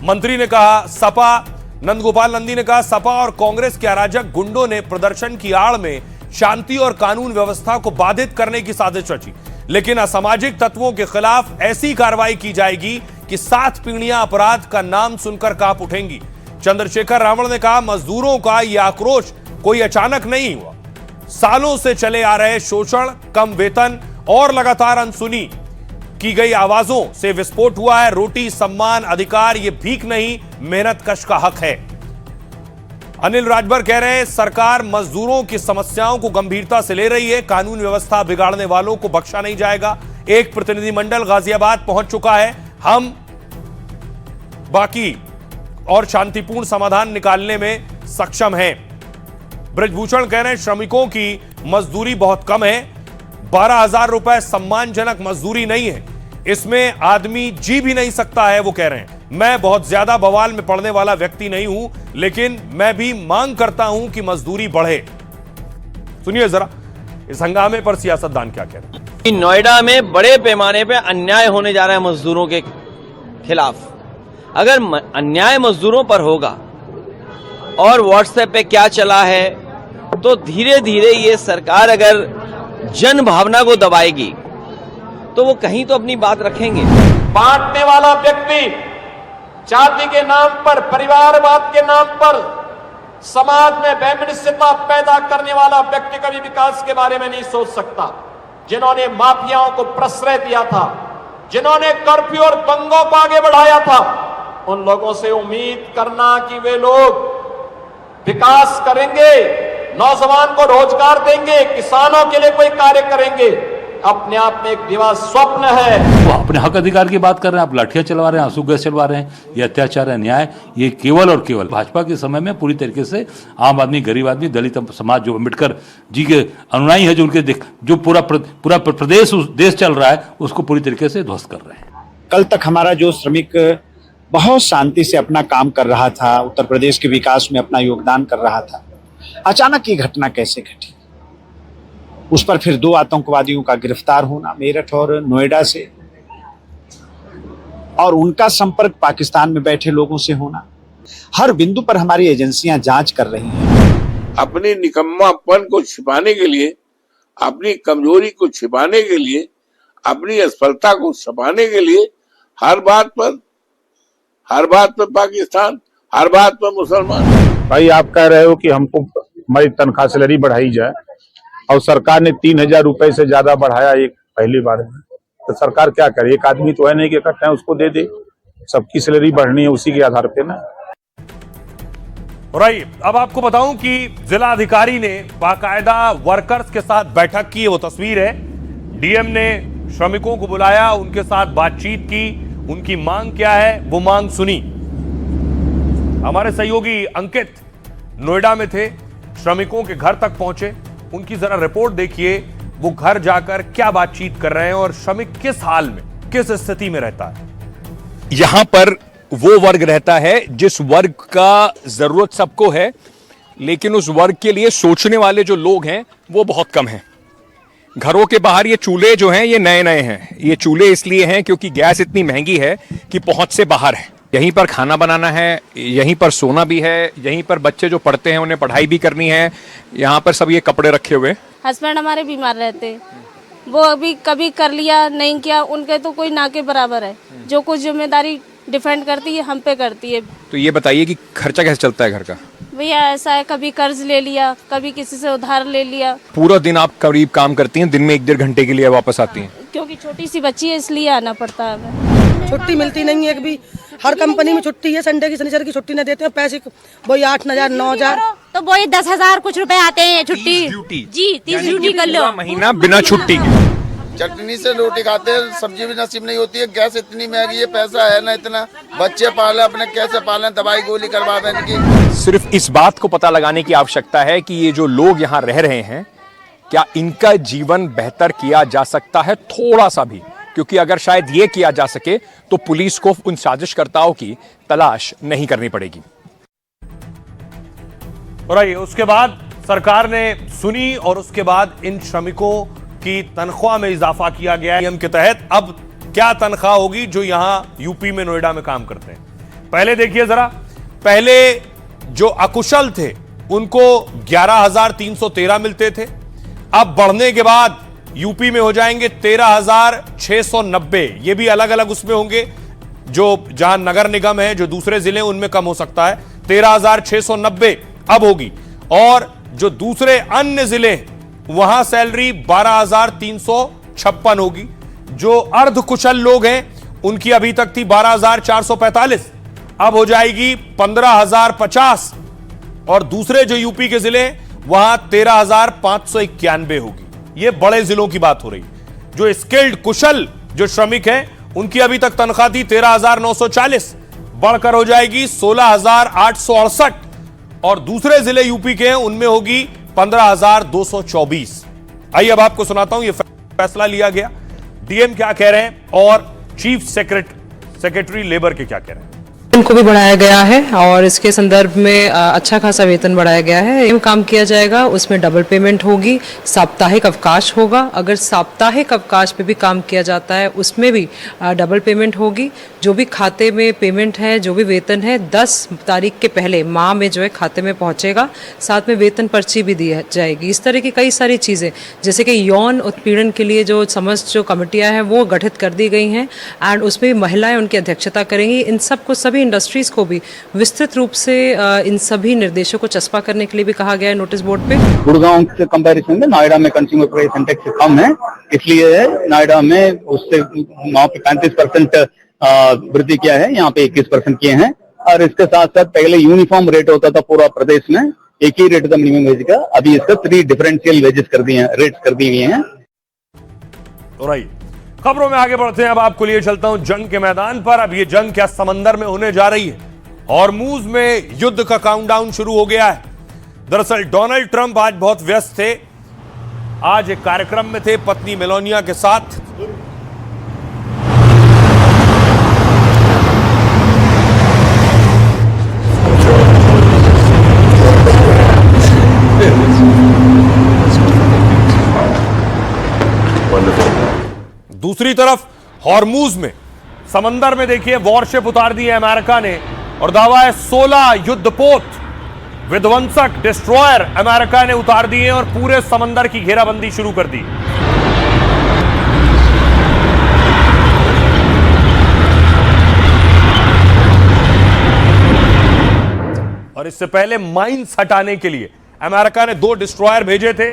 मंत्री ने कहा सपा नंदगोपाल नंदी ने कहा सपा और कांग्रेस के अराजक गुंडों ने प्रदर्शन की आड़ में शांति और कानून व्यवस्था को बाधित करने की साजिश रची, लेकिन असामाजिक तत्वों के खिलाफ ऐसी कार्रवाई की जाएगी कि 7 पीढ़ियां अपराध का नाम सुनकर कांप उठेंगी। चंद्रशेखर रावण ने कहा मजदूरों का यह आक्रोश कोई अचानक नहीं हुआ, सालों से चले आ रहे शोषण, कम वेतन और लगातार अनसुनी की गई आवाजों से विस्फोट हुआ है। रोटी, सम्मान, अधिकार ये भीख नहीं मेहनत कश का हक है। अनिल राजभर कह रहे हैं सरकार मजदूरों की समस्याओं को गंभीरता से ले रही है, कानून व्यवस्था बिगाड़ने वालों को बख्शा नहीं जाएगा। एक प्रतिनिधिमंडल गाजियाबाद पहुंच चुका है, हम बाकी और शांतिपूर्ण समाधान निकालने में सक्षम हैं। ब्रजभूषण कह रहे हैं श्रमिकों की मजदूरी बहुत कम है, 12,000 रुपए सम्मानजनक मजदूरी नहीं है, इसमें आदमी जी भी नहीं सकता है। वो कह रहे हैं मैं बहुत ज्यादा बवाल में पड़ने वाला व्यक्ति नहीं हूं, लेकिन मैं भी मांग करता हूं कि मजदूरी बढ़े। सुनिए जरा इस हंगामे पर सियासतदान क्या कह रहे हैं। नोएडा में बड़े पैमाने पे अन्याय होने जा रहा है मजदूरों के खिलाफ। अगर अन्याय मजदूरों पर होगा और व्हाट्सएप पे क्या चला है तो धीरे धीरे ये सरकार अगर जन भावना को दबाएगी तो वो कहीं तो अपनी बात रखेंगे। बांटने वाला व्यक्ति जाति के नाम पर, परिवारवाद के नाम पर समाज में वैमनस्यता पैदा करने वाला व्यक्ति कभी विकास के बारे में नहीं सोच सकता। जिन्होंने माफियाओं को प्रश्रय दिया था, जिन्होंने कर्फ्यू और दंगों को आगे बढ़ाया था, उन लोगों से उम्मीद करना कि वे लोग विकास करेंगे, नौजवान को रोजगार देंगे, किसानों के लिए कोई कार्य करेंगे, अपने आप में एक दिवा स्वप्न है। वो अपने हक अधिकार की बात कर रहे हैं, आप लाठियां चलवा रहे हैं, आंसू गैस चलवा रहे हैं, ये अत्याचार है, अन्याय। ये केवल और केवल भाजपा के समय में पूरी तरीके से आम आदमी, गरीब आदमी, दलित समाज जो अम्बेडकर जी के अनुयायी है, जो उनके जो पूरा प्रदेश देश चल रहा है उसको पूरी तरीके से ध्वस्त कर रहे हैं। कल तक हमारा जो श्रमिक बहुत शांति से अपना काम कर रहा था, उत्तर प्रदेश के विकास में अपना योगदान कर रहा था, अचानक ये घटना कैसे घटी? उस पर फिर 2 आतंकवादियों का गिरफ्तार होना मेरठ और नोएडा से, और उनका संपर्क पाकिस्तान में बैठे लोगों से होना, हर बिंदु पर हमारी एजेंसियां जांच कर रही हैं। अपनी निकम्मापन को छिपाने के लिए, अपनी कमजोरी को छिपाने के लिए, अपनी असफलता को छिपाने के लिए हर बात पर पाकिस्तान, हर बात पर मुसलमान। भाई आप कह रहे हो कि हमको हमारी तनख्वाह सैलरी बढ़ाई जाए और सरकार ने 3,000 रुपए से ज्यादा बढ़ाया एक पहली बार में, तो सरकार क्या करे? एक आदमी तो है नहीं कि इकट्ठा उसको दे दे, सबकी सैलरी बढ़नी है उसी के आधार पे ना। और आइए अब आपको बताऊं कि जिला अधिकारी ने बाकायदा वर्कर्स के साथ बैठक की, वो तस्वीर है। डीएम ने श्रमिकों को बुलाया, उनके साथ बातचीत की, उनकी मांग क्या है वो मांग सुनी। हमारे सहयोगी अंकित नोएडा में थे, श्रमिकों के घर तक पहुंचे, उनकी जरा रिपोर्ट देखिए, वो घर जाकर क्या बातचीत कर रहे हैं और श्रमिक किस हाल में, किस स्थिति में रहता है। यहां पर वो वर्ग रहता है जिस वर्ग का जरूरत सबको है, लेकिन उस वर्ग के लिए सोचने वाले जो लोग हैं वो बहुत कम हैं। घरों के बाहर ये चूल्हे जो हैं ये नए नए हैं। ये चूल्हे इसलिए हैं क्योंकि गैस इतनी महंगी है कि पहुंच से बाहर है। यहीं पर खाना बनाना है, यहीं पर सोना भी है, यहीं पर बच्चे जो पढ़ते हैं उन्हें पढ़ाई भी करनी है। यहाँ पर सब ये कपड़े रखे हुए। हस्बैंड हमारे बीमार रहते, वो अभी कभी कर लिया नहीं किया, उनके तो कोई ना के बराबर है। जो कुछ जिम्मेदारी डिफेंड करती है हम पे करती है। तो ये बताइए कि खर्चा कैसे चलता है घर का? भैया ऐसा है, कभी कर्ज ले लिया, कभी किसी से उधार ले लिया। पूरा दिन आप करीब काम करती हैं, दिन में 1-1.5 घंटे के लिए वापस आती हैं? क्योंकि छोटी सी बच्ची है इसलिए आना पड़ता है हमें। छुट्टी मिलती नहीं है, एक भी। हर कंपनी में छुट्टी है, संडे की शनिचर की छुट्टी नहीं देते हैं। पैसे वही 8,000 9,000 तो वही 10,000 कुछ रुपए आते हैं छुट्टी जी। 30 ड्यूटी कर लो, महीना बिना छुट्टी के। चटनी से रोटी खाते हैं, सब्जी भी नसीब नहीं होती है। गैस इतनी महंगी है, पैसा है ना इतना, बच्चे पाले अपने कैसे पालें, दवाई गोली करवा दें इनकी। सिर्फ इस बात को पता लगाने की आवश्यकता है कि ये जो लोग यहाँ रह रहे हैं, क्या इनका जीवन बेहतर किया जा सकता है थोड़ा सा भी? क्योंकि अगर शायद ये किया जा सके तो पुलिस को उन साजिशकर्ताओं की तलाश नहीं करनी पड़ेगी। और आइए उसके बाद सरकार ने सुनी और उसके बाद इन श्रमिकों की तनख्वाह में इजाफा किया गया नियम के तहत। अब क्या तनख्वाह होगी जो यहां यूपी में नोएडा में काम करते हैं? पहले देखिए जरा, पहले जो अकुशल थे उनको 11,313 मिलते थे। अब बढ़ने के बाद यूपी में हो जाएंगे 13,690। ये भी अलग अलग उसमें होंगे, जो जहां नगर निगम है, जो दूसरे जिले उनमें कम हो सकता है। 13,690 अब होगी। और जो दूसरे अन्य जिले वहां सैलरी 12,356 होगी। जो अर्ध कुशल लोग हैं उनकी अभी तक थी 12,445, अब हो जाएगी 15,050। और दूसरे जो यूपी के जिले वहां 13,591 होगी। ये बड़े जिलों की बात हो रही। जो स्किल्ड कुशल जो श्रमिक हैं उनकी अभी तक तनख्वाह थी 13,940, बढ़कर हो जाएगी 16,868। और दूसरे जिले यूपी के हैं उनमें होगी 15,224। आइए अब आपको सुनाता हूं ये फैसला लिया गया, डीएम क्या कह रहे हैं और चीफ सेक्रेटरी लेबर के क्या कह रहे हैं। को भी बढ़ाया गया है और इसके संदर्भ में अच्छा खासा वेतन बढ़ाया गया है। काम किया जाएगा, उसमें डबल पेमेंट होगी, साप्ताहिक अवकाश होगा। अगर साप्ताहिक अवकाश पे भी काम किया जाता है उसमें भी डबल पेमेंट होगी। जो भी खाते में पेमेंट है, जो भी वेतन है 10 तारीख के पहले माह में जो है खाते में पहुंचेगा। साथ में वेतन पर्ची भी दी जाएगी। इस तरह की कई सारी चीज़ें, जैसे कि यौन उत्पीड़न के लिए जो समस्त जो कमेटियाँ हैं वो गठित कर दी गई हैं एंड उसमें महिलाएं उनकी अध्यक्षता करेंगी। इन सबको सभी इंडस्ट्रीज को भी विस्तृत रूप से इन सभी निर्देशों को चस्पा करने के लिए भी कहा गया है नोटिस बोर्ड पे। गुड़गांव के कंपैरिजन में नोएडा में कंज्यूमर प्राइस इंडेक्स कम है, इसलिए नोएडा में उससे वहाँ पे 35% वृद्धि किया है, यहाँ पे 21% किए हैं। और इसके साथ साथ पहले यूनिफॉर्म रेट होता था पूरा प्रदेश में, एक ही रेट था मिनिमम वेज का, अभी इसका 3 डिफरेंशियल वेजेस कर दिए हैं, रेट्स कर दिए गए हैं। खबरों में आगे बढ़ते हैं। अब आपको लिए चलता हूं जंग के मैदान पर। अब ये जंग क्या समंदर में होने जा रही है? हॉर्मूज में युद्ध का काउंटडाउन शुरू हो गया है। दरअसल डोनाल्ड ट्रंप आज बहुत व्यस्त थे, आज एक कार्यक्रम में थे पत्नी मेलानिया के साथ। दूसरी तरफ हॉर्मूज में समंदर में देखिए वॉरशिप उतार दी है अमेरिका ने और दावा है 16 युद्धपोत विध्वंसक डिस्ट्रॉयर अमेरिका ने उतार दिए और पूरे समंदर की घेराबंदी शुरू कर दी। और इससे पहले माइंस हटाने के लिए अमेरिका ने 2 डिस्ट्रॉयर भेजे थे,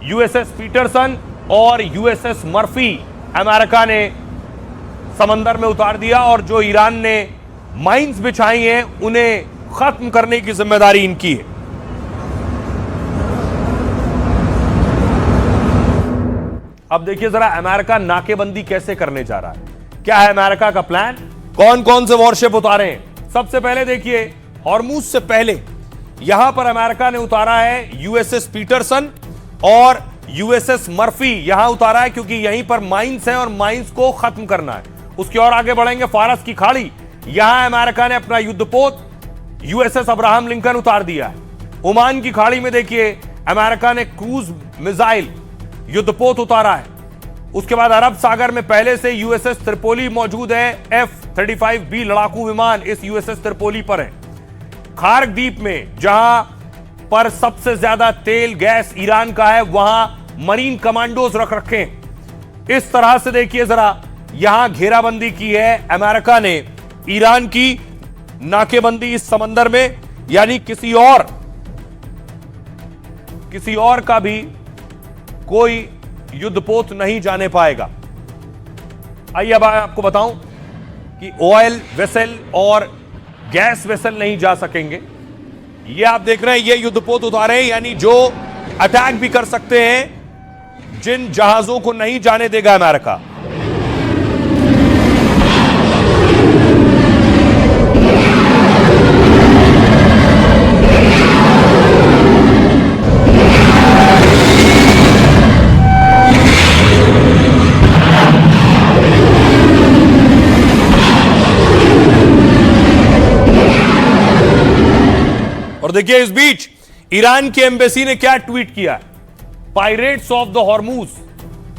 यूएसएस पीटरसन और यूएसएस मर्फी अमेरिका ने समंदर में उतार दिया और जो ईरान ने माइंस बिछाई हैं उन्हें खत्म करने की जिम्मेदारी इनकी है। अब देखिए जरा अमेरिका नाकेबंदी कैसे करने जा रहा है, क्या है अमेरिका का प्लान, कौन कौन से वॉरशिप उतारे हैं। सबसे पहले देखिए हॉर्मुज से पहले यहां पर अमेरिका ने उतारा है यूएसएस पीटरसन और यूएसएस मर्फी यहां उतारा है क्योंकि यहीं पर माइंस है और माइंस को खत्म करना है। उसके और आगे बढ़ेंगे फारस की खाड़ी, यहां अमेरिका ने अपना युद्धपोत यूएसएस अब्राहम लिंकन उतार दिया है। ओमान की खाड़ी में देखिए अमेरिका ने क्रूज मिसाइल युद्धपोत उतारा है। उसके बाद अरब सागर में पहले से यूएसएस त्रिपोली मौजूद है, F-35B लड़ाकू विमान इस यूएसएस त्रिपोली पर है। खार्क द्वीप में जहां पर सबसे ज्यादा तेल गैस ईरान का है वहां मरीन कमांडोज रख रखे हैं। इस तरह से देखिए जरा यहां घेराबंदी की है अमेरिका ने ईरान की नाकेबंदी इस समंदर में, यानी किसी और का भी कोई युद्धपोत नहीं जाने पाएगा। आइए अब आपको बताऊं कि ऑयल वेसल और गैस वेसल नहीं जा सकेंगे। ये आप देख रहे हैं ये युद्धपोत उतारे हैं, यानी जो अटैक भी कर सकते हैं जिन जहाजों को नहीं जाने देगा अमेरिका। और देखिए इस बीच ईरान की एम्बेसी ने क्या ट्वीट किया, पायरेट्स ऑफ द हॉर्मुज,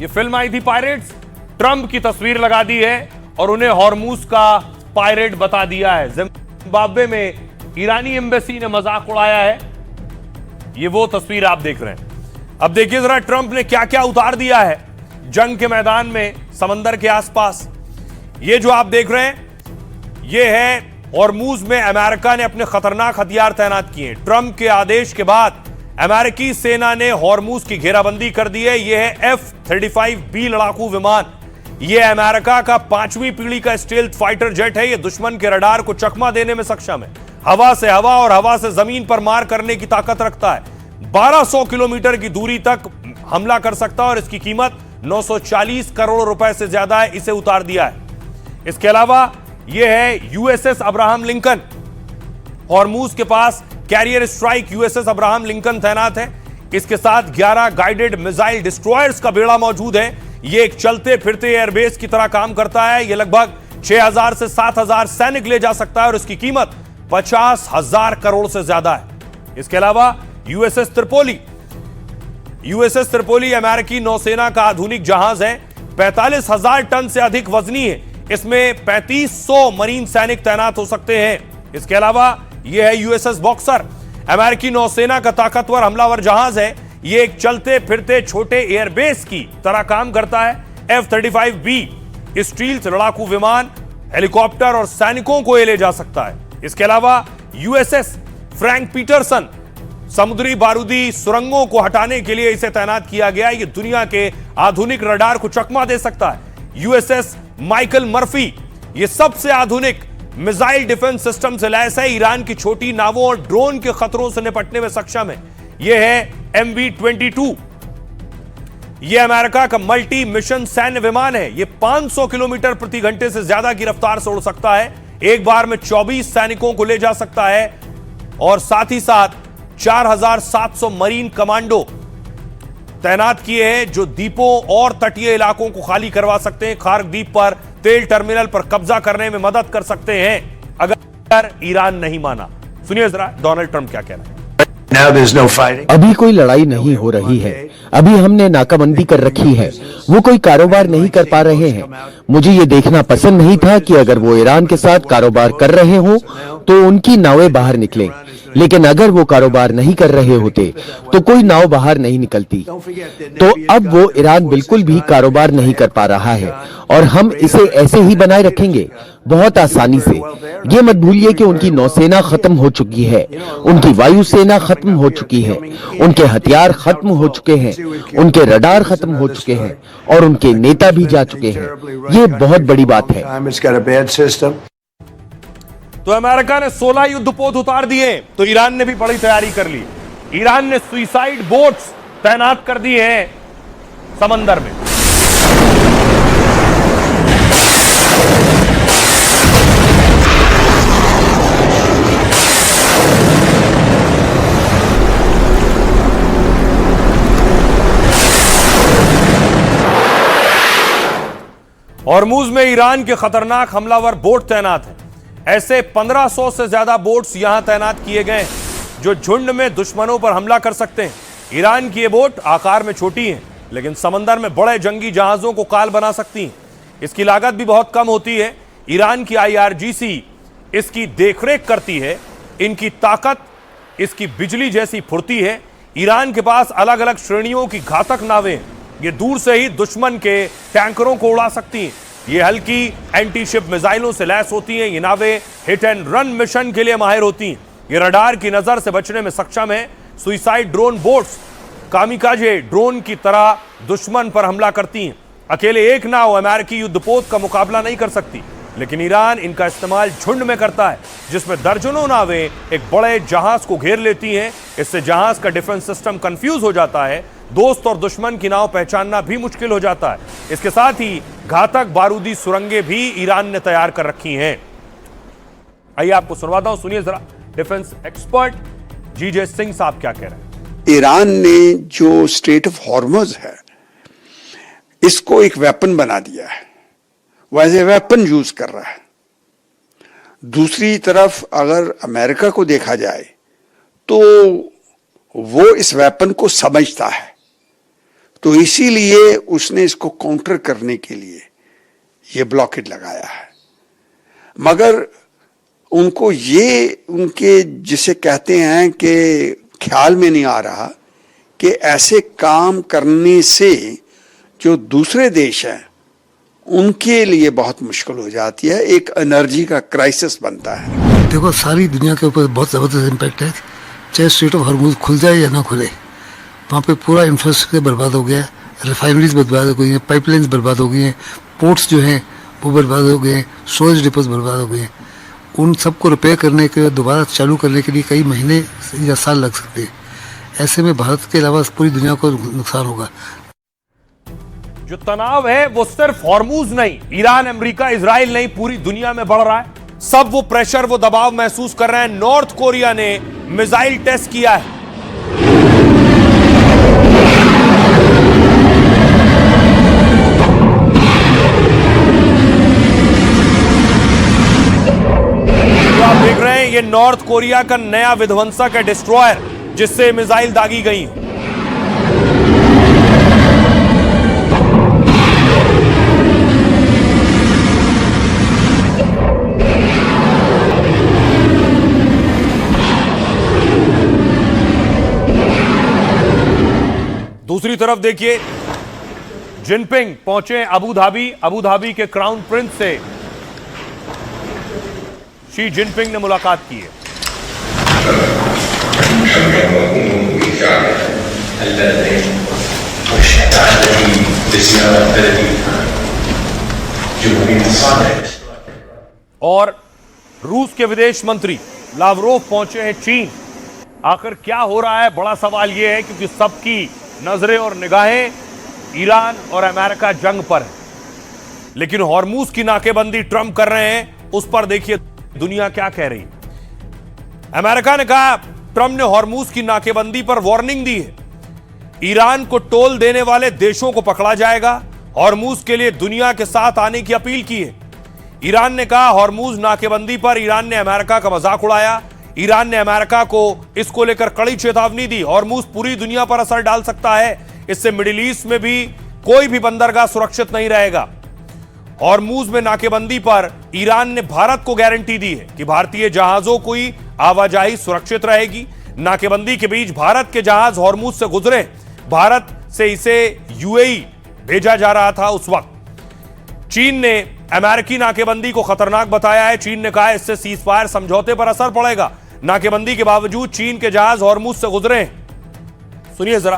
ये फिल्म आई थी पायरेट्स, ट्रंप की तस्वीर लगा दी है और उन्हें हॉर्मुज का पायरेट बता दिया है। जिम्बाब्वे में ईरानी एम्बेसी ने मजाक उड़ाया है, ये वो तस्वीर आप देख रहे हैं। अब देखिए जरा ट्रंप ने क्या क्या उतार दिया है जंग के मैदान में समंदर के आसपास। ये जो आप देख रहे हैं ये है हॉर्मुज में अमेरिका ने अपने खतरनाक हथियार तैनात किए हैं। ट्रंप के आदेश के बाद अमेरिकी सेना ने हॉर्मुज की घेराबंदी कर दी है। यह है F-35B लड़ाकू विमान, यह अमेरिका का 5वीं पीढ़ी का स्टेल्थ फाइटर जेट है। यह दुश्मन के रडार को चकमा देने में सक्षम है, हवा से हवा और हवा से जमीन पर मार करने की ताकत रखता है, 1200 किलोमीटर की दूरी तक हमला कर सकता है और इसकी कीमत 940 करोड़ रुपए से ज्यादा है। इसे उतार दिया है। इसके अलावा यह है यूएसएस अब्राहम लिंकन, हॉर्मुज के पास carrier strike USS Abraham Lincoln तैनात है। इसके साथ 11 गाइडेड मिसाइल डिस्ट्रॉयर्स का बेड़ा मौजूद है। यह एक चलते फिरते एयरबेस की तरह काम करता है। यह लगभग 6000 से 7000 सैनिक ले जा सकता है और इसकी कीमत 50,000 करोड़ से ज्यादा है। इसके अलावा यूएसएस त्रिपोली अमेरिकी नौसेना का आधुनिक जहाज है, 45,000 टन से अधिक वजनी है। इसमें 3500 मरीन सैनिक तैनात हो सकते हैं। इसके अलावा यह है यूएसएस बॉक्सर, अमेरिकी नौसेना का ताकतवर हमलावर जहाज है। यह एक चलते फिरते छोटे एयरबेस की तरह काम करता है। F-35B स्टील्थ लड़ाकू विमान, हेलीकॉप्टर और सैनिकों को ले जा सकता है। इसके अलावा यूएसएस फ्रैंक पीटरसन, समुद्री बारूदी सुरंगों को हटाने के लिए इसे तैनात किया गया है। यह दुनिया के आधुनिक रडार को चकमा दे सकता है। यूएसएस माइकल मर्फी, यह सबसे आधुनिक मिसाइल डिफेंस सिस्टम से लैस है। ईरान की छोटी नावों और ड्रोन के खतरों से निपटने में सक्षम है। यह है MV-22, यह अमेरिका का मल्टी मिशन सैन्य विमान है। यह 500 किलोमीटर प्रति घंटे से ज्यादा की रफ्तार से उड़ सकता है, एक बार में 24 सैनिकों को ले जा सकता है और साथ ही साथ 4700 मरीन कमांडो तैनात किए हैं जो द्वीपों और तटीय इलाकों को खाली करवा सकते हैं। खार्क द्वीप पर तेल टर्मिनल पर कब्जा करने में मदद कर सकते हैं अगर ईरान नहीं माना। सुनिए जरा डोनाल्ड ट्रंप क्या कह रहे हैं। अभी कोई लड़ाई नहीं हो रही है, अभी हमने नाकाबंदी कर रखी है, वो कोई कारोबार नहीं कर पा रहे हैं। मुझे ये देखना पसंद नहीं था कि अगर वो ईरान के साथ कारोबार कर रहे हो तो उनकी नावें बाहर निकलें, लेकिन अगर वो कारोबार नहीं कर रहे होते तो कोई नाव बाहर नहीं निकलती। तो अब वो ईरान बिल्कुल भी कारोबार नहीं कर पा रहा है और हम इसे ऐसे ही बनाए रखेंगे बहुत आसानी से। ये मत भूलिए कि उनकी नौसेना खत्म हो चुकी है, उनकी वायुसेना खत्म हो चुकी है, उनके हथियार खत्म हो चुके हैं, उनके रडार खत्म हो चुके हैं और उनके नेता भी जा चुके हैं। ये बहुत बड़ी बात है। तो अमेरिका ने 16 युद्धपोत उतार दिए तो ईरान ने भी बड़ी तैयारी कर ली। ईरान ने सुइसाइड बोट्स तैनात कर दिए हैं समंदर में। हॉर्मुज में ईरान के खतरनाक हमलावर बोट तैनात हैं। ऐसे 1500 से ज्यादा बोट्स यहां तैनात किए गए हैं जो झुंड में दुश्मनों पर हमला कर सकते हैं। ईरान की ये बोट आकार में छोटी हैं, लेकिन समंदर में बड़े जंगी जहाजों को काल बना सकती हैं। इसकी लागत भी बहुत कम होती है। ईरान की IRGC इसकी देखरेख करती है। इनकी ताकत, इसकी बिजली जैसी फुर्ती है। ईरान के पास अलग अलग श्रेणियों की घातक नावें, ये दूर से ही दुश्मन के टैंकरों को उड़ा सकती हैं। ये हल्की एंटी शिप मिसाइलों से लैस होती हैं। ये नावें हिट एंड रन मिशन के लिए माहिर होती हैं। ये रडार की नजर से बचने में सक्षम है। Suicide drone boats kamikaze drone की तरह दुश्मन पर हमला करती हैं। अकेले एक नाव अमेरिकी युद्धपोत का मुकाबला नहीं कर सकती, लेकिन ईरान इनका इस्तेमाल झुंड में करता है, जिसमें दर्जनों नावें एक बड़े जहाज को घेर लेती हैं। इससे जहाज का डिफेंस सिस्टम कंफ्यूज हो जाता है। दोस्त और दुश्मन की नाव पहचानना भी मुश्किल हो जाता है। इसके साथ ही घातक बारूदी सुरंगें भी ईरान ने तैयार कर रखी हैं। आइए आपको सुनवाता हूं, सुनिए जरा डिफेंस एक्सपर्ट जीजे सिंह साहब क्या कह रहे हैं। ईरान ने जो स्ट्रेट ऑफ हॉर्मुज है, इसको एक वेपन बना दिया है, वो एज ए वेपन यूज कर रहा है। दूसरी तरफ अगर अमेरिका को देखा जाए तो वो इस वेपन को समझता है, तो इसीलिए उसने इसको काउंटर करने के लिए ये ब्लॉकेड लगाया है। मगर उनको ये उनके जिसे कहते हैं कि ख्याल में नहीं आ रहा कि ऐसे काम करने से जो दूसरे देश हैं उनके लिए बहुत मुश्किल हो जाती है। एक एनर्जी का क्राइसिस बनता है। देखो, सारी दुनिया के ऊपर बहुत ज़बरदस्त इम्पैक्ट है। चाहे स्ट्रेट ऑफ हॉर्मुज खुल जाए या ना खुले, वहाँ पे पूरा इंफ्रास्ट्रक्चर बर्बाद हो गया है। रिफाइनरीज बर्बाद हो गई हैं, पाइपलाइंस बर्बाद हो गई हैं, पोर्ट्स जो हैं वो बर्बाद हो गए हैं, स्टोरेज डिपोज बर्बाद हो गए हैं। उन सबको रिपेयर करने के दोबारा चालू करने के लिए कई महीने या साल लग सकते हैं। ऐसे में भारत के अलावा पूरी दुनिया को नुकसान होगा। जो तनाव है वो सिर्फ हॉर्मुज नहीं, ईरान, अमेरिका, इजराइल नहीं, पूरी दुनिया में बढ़ रहा है। सब वो प्रेशर, वो दबाव महसूस कर रहे हैं। नॉर्थ कोरिया ने मिसाइल टेस्ट किया है। तो आप देख रहे हैं ये नॉर्थ कोरिया का नया विध्वंसक है, डिस्ट्रॉयर, जिससे मिसाइल दागी गई। दूसरी तरफ देखिए, जिनपिंग पहुंचे अबू धाबी के क्राउन प्रिंस से शी जिनपिंग ने मुलाकात की है। और रूस के विदेश मंत्री लावरोव पहुंचे हैं चीन। आखिर क्या हो रहा है, बड़ा सवाल यह है, क्योंकि सबकी नजरें और निगाहें ईरान और अमेरिका जंग पर है। लेकिन हॉर्मुज की नाकेबंदी ट्रंप कर रहे हैं, उस पर देखिए दुनिया क्या कह रही है। अमेरिका ने कहा ट्रंप ने हॉर्मुज की नाकेबंदी पर वार्निंग दी है। ईरान को टोल देने वाले देशों को पकड़ा जाएगा। हॉर्मुज के लिए दुनिया के साथ आने की अपील की है। ईरान ने कहा हॉर्मुज नाकेबंदी पर ईरान ने अमेरिका का मजाक उड़ाया। ईरान ने अमेरिका को इसको लेकर कड़ी चेतावनी दी। हॉर्मुज पूरी दुनिया पर असर डाल सकता है, इससे मिडिल ईस्ट में भी कोई भी बंदरगाह सुरक्षित नहीं रहेगा। हॉर्मुज में नाकेबंदी पर ईरान ने भारत को गारंटी दी है कि भारतीय जहाजों की आवाजाही सुरक्षित रहेगी। नाकेबंदी के बीच भारत के जहाज हॉर्मुज से गुजरे, भारत से इसे यूएई भेजा जा रहा था। उस वक्त चीन ने अमेरिकी नाकेबंदी को खतरनाक बताया है। चीन ने कहा है इससे सीजफायर समझौते पर असर पड़ेगा। नाकेबंदी के बावजूद चीन के जहाज हॉर्मुज से गुजरे। सुनिए जरा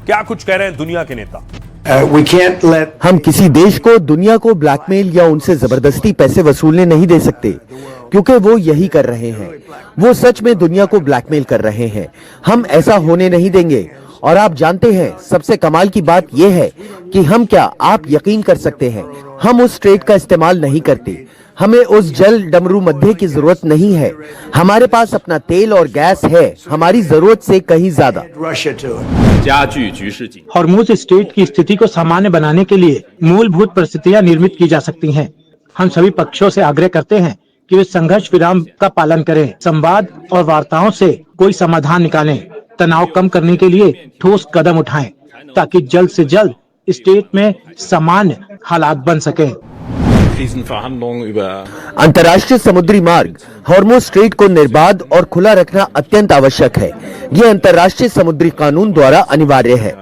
क्या कुछ कह रहे हैं दुनिया के नेता। हम किसी देश को दुनिया को ब्लैकमेल या उनसे जबरदस्ती पैसे वसूलने नहीं दे सकते, क्योंकि वो यही कर रहे हैं। वो सच में दुनिया को ब्लैकमेल कर रहे हैं। हम ऐसा होने नहीं देंगे। और आप जानते हैं सबसे कमाल की बात यह है कि हम क्या आप यकीन कर सकते हैं, हम उस स्ट्रेट का इस्तेमाल नहीं करते। हमें उस जल डमरू मध्य की जरूरत नहीं है। हमारे पास अपना तेल और गैस है, हमारी जरूरत से कहीं ज्यादा। हॉर्मुज स्ट्रेट की स्थिति को सामान्य बनाने के लिए मूलभूत परिस्थितियां निर्मित की जा सकती हैं। हम सभी पक्षों से आग्रह करते हैं कि वे संघर्ष विराम का पालन करें, संवाद और वार्ताओं से कोई समाधान निकालें, तनाव कम करने के लिए ठोस कदम उठाएं, ताकि जल्द से जल्द स्टेट में सामान्य हालात बन सके। अंतर्राष्ट्रीय समुद्री मार्ग हॉर्मुज स्ट्रेट को निर्बाध और खुला रखना अत्यंत आवश्यक है। यह अंतर्राष्ट्रीय समुद्री कानून द्वारा अनिवार्य है।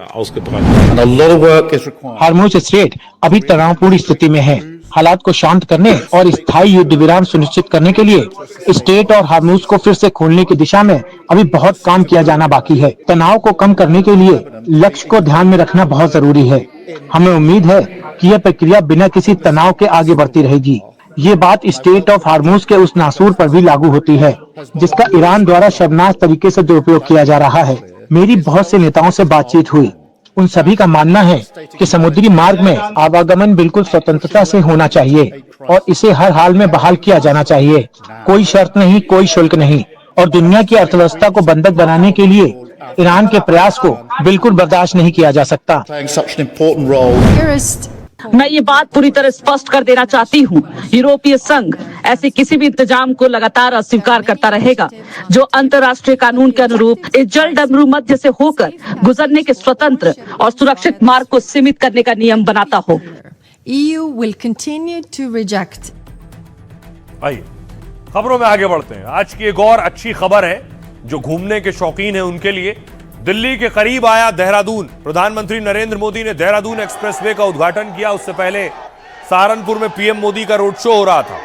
हॉर्मुज स्ट्रेट अभी तनावपूर्ण स्थिति में है। हालात को शांत करने और स्थायी युद्ध विराम सुनिश्चित करने के लिए स्ट्रेट और हॉर्मुज को फिर से खोलने की दिशा में अभी बहुत काम किया जाना बाकी है। तनाव को कम करने के लिए लक्ष्य को ध्यान में रखना बहुत जरूरी है। हमें उम्मीद है कि यह प्रक्रिया बिना किसी तनाव के आगे बढ़ती रहेगी। ये बात स्ट्रेट ऑफ हॉर्मुज के उस नासूर पर भी लागू होती है जिसका ईरान द्वारा शर्मनाक तरीके से दुरुपयोग किया जा रहा है। मेरी बहुत से नेताओं से बातचीत हुई, उन सभी का मानना है कि समुद्री मार्ग में आवागमन बिल्कुल स्वतंत्रता से होना चाहिए और इसे हर हाल में बहाल किया जाना चाहिए। कोई शर्त नहीं, कोई शुल्क नहीं। और दुनिया की अर्थव्यवस्था को बंधक बनाने के लिए ईरान के प्रयास को बिल्कुल बर्दाश्त नहीं किया जा सकता। मैं ये बात पूरी तरह स्पष्ट कर देना चाहती हूँ, यूरोपीय संघ ऐसे किसी भी इंतजाम को लगातार अस्वीकार करता रहेगा जो अंतर्राष्ट्रीय कानून के अनुरूप इस जल डमरू मध्य से होकर गुजरने के स्वतंत्र और सुरक्षित मार्ग को सीमित करने का नियम बनाता हो। EU will continue to reject. आइए खबरों में आगे बढ़ते हैं। आज की एक और अच्छी खबर है जो घूमने के शौकीन हैं उनके लिए। दिल्ली के करीब आया देहरादून। प्रधानमंत्री नरेंद्र मोदी ने देहरादून एक्सप्रेसवे का उद्घाटन किया। उससे पहले सहारनपुर में पीएम मोदी का रोड शो हो रहा था।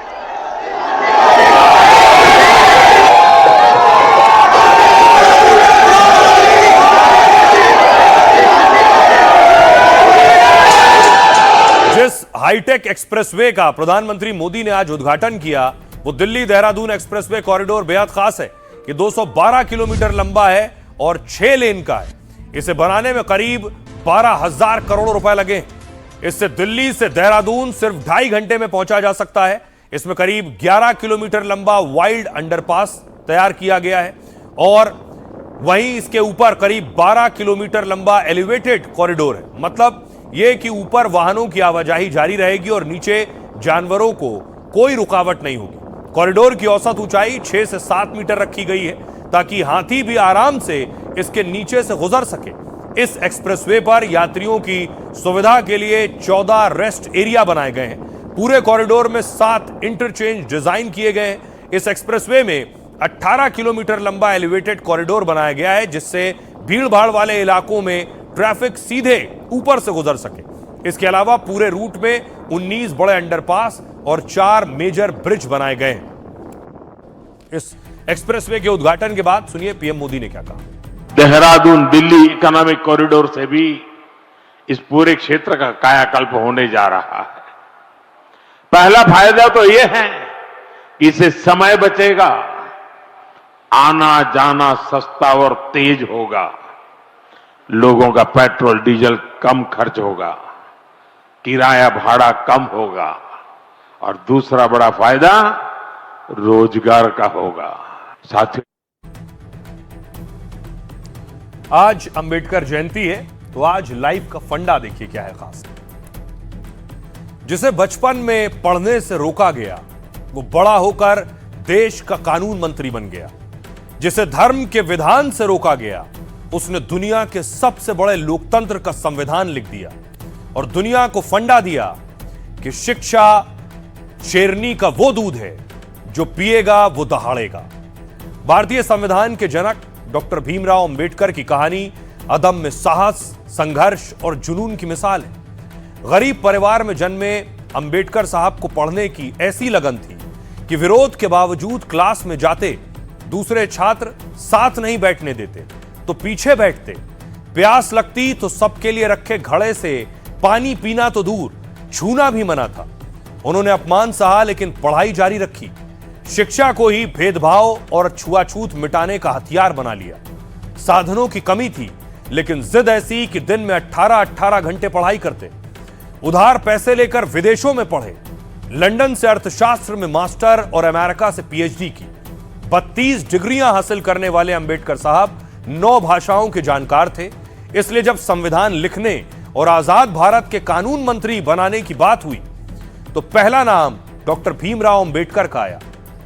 जिस हाईटेक एक्सप्रेसवे का प्रधानमंत्री मोदी ने आज उद्घाटन किया वो दिल्ली देहरादून एक्सप्रेसवे कॉरिडोर बेहद खास है। ये 212 किलोमीटर लंबा है और 6 लेन का है। इसे बनाने में करीब 12,000 करोड़ रुपए लगे। इससे दिल्ली से देहरादून सिर्फ 2.5 घंटे में पहुंचा जा सकता है। इसमें करीब 11 किलोमीटर लंबा वाइल्ड अंडरपास तैयार किया गया है और वहीं इसके ऊपर करीब 12 किलोमीटर लंबा एलिवेटेड कॉरिडोर है। मतलब यह कि ऊपर वाहनों की आवाजाही जारी रहेगी और नीचे जानवरों को कोई रुकावट नहीं होगी। कॉरिडोर की औसत ऊंचाई 6 से 7 मीटर रखी गई है ताकि हाथी भी आराम से इसके नीचे से गुजर सके। इस एक्सप्रेसवे पर यात्रियों की सुविधा के लिए 14 रेस्ट एरिया बनाए गए हैं। पूरे कॉरिडोर में 7 इंटरचेंज डिजाइन किए गए हैं। इस एक्सप्रेसवे में 18 किलोमीटर लंबा एलिवेटेड कॉरिडोर बनाया गया है जिससे भीड़-भाड़ वाले इलाकों में ट्रैफिक सीधे ऊपर से गुजर सके। इसके अलावा पूरे रूट में 19 बड़े अंडरपास और 4 मेजर ब्रिज बनाए गए हैं। इस एक्सप्रेसवे के उद्घाटन के बाद सुनिए पीएम मोदी ने क्या कहा। देहरादून दिल्ली इकोनॉमिक कॉरिडोर से भी इस पूरे क्षेत्र का कायाकल्प होने जा रहा है। पहला फायदा तो यह है कि इससे समय बचेगा, आना जाना सस्ता और तेज होगा, लोगों का पेट्रोल डीजल कम खर्च होगा, किराया भाड़ा कम होगा और दूसरा बड़ा फायदा रोजगार का होगा। साथियों, आज अंबेडकर जयंती है तो आज लाइफ का फंडा देखिए क्या है खास। जिसे बचपन में पढ़ने से रोका गया वो बड़ा होकर देश का कानून मंत्री बन गया। जिसे धर्म के विधान से रोका गया, उसने दुनिया के सबसे बड़े लोकतंत्र का संविधान लिख दिया और दुनिया को फंडा दिया कि शिक्षा शेरनी का वो दूध है जो पिएगा वो दहाड़ेगा। भारतीय संविधान के जनक डॉक्टर भीमराव अंबेडकर की कहानी अदम्य साहस, संघर्ष और जुनून की मिसाल है। गरीब परिवार में जन्मे अंबेडकर साहब को पढ़ने की ऐसी लगन थी कि विरोध के बावजूद क्लास में जाते दूसरे छात्र साथ नहीं बैठने देते तो पीछे बैठते, प्यास लगती तो सबके लिए रखे घड़े से पानी पीना तो दूर, छूना भी मना था। उन्होंने अपमान सहा लेकिन पढ़ाई जारी रखी। शिक्षा को ही भेदभाव और छुआछूत मिटाने का हथियार बना लिया। साधनों की कमी थी लेकिन जिद ऐसी कि दिन में 18-18 घंटे पढ़ाई करते। उधार पैसे लेकर विदेशों में पढ़े। लंदन से अर्थशास्त्र में मास्टर और अमेरिका से पीएचडी की। 32 डिग्रियां हासिल करने वाले अंबेडकर साहब 9 भाषाओं के जानकार थे। इसलिए जब संविधान लिखने और आजाद भारत के कानून मंत्री बनाने की बात हुई तो पहला नाम डॉक्टर भीमराव अंबेडकर का आया।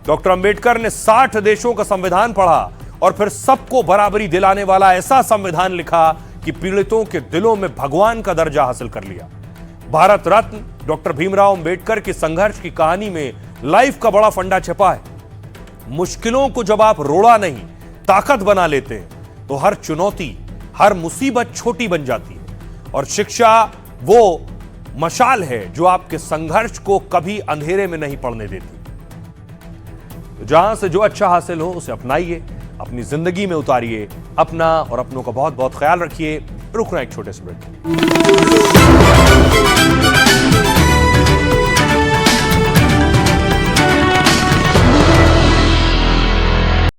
डॉक्टर अंबेडकर ने 60 देशों का संविधान पढ़ा और फिर सबको बराबरी दिलाने वाला ऐसा संविधान लिखा कि पीड़ितों के दिलों में भगवान का दर्जा हासिल कर लिया। भारत रत्न डॉक्टर भीमराव अंबेडकर की संघर्ष की कहानी में लाइफ का बड़ा फंडा छिपा है। मुश्किलों को जब आप रोड़ा नहीं ताकत बना लेते हैं तो हर चुनौती, हर मुसीबत छोटी बन जाती है। और शिक्षा वो मशाल है जो आपके संघर्ष को कभी अंधेरे में नहीं पड़ने देती। तो जहां से जो अच्छा हासिल हो उसे अपनाइए, अपनी जिंदगी में उतारिए। अपना और अपनों का बहुत बहुत ख्याल रखिए। रुकना एक छोटे से ब्रेक।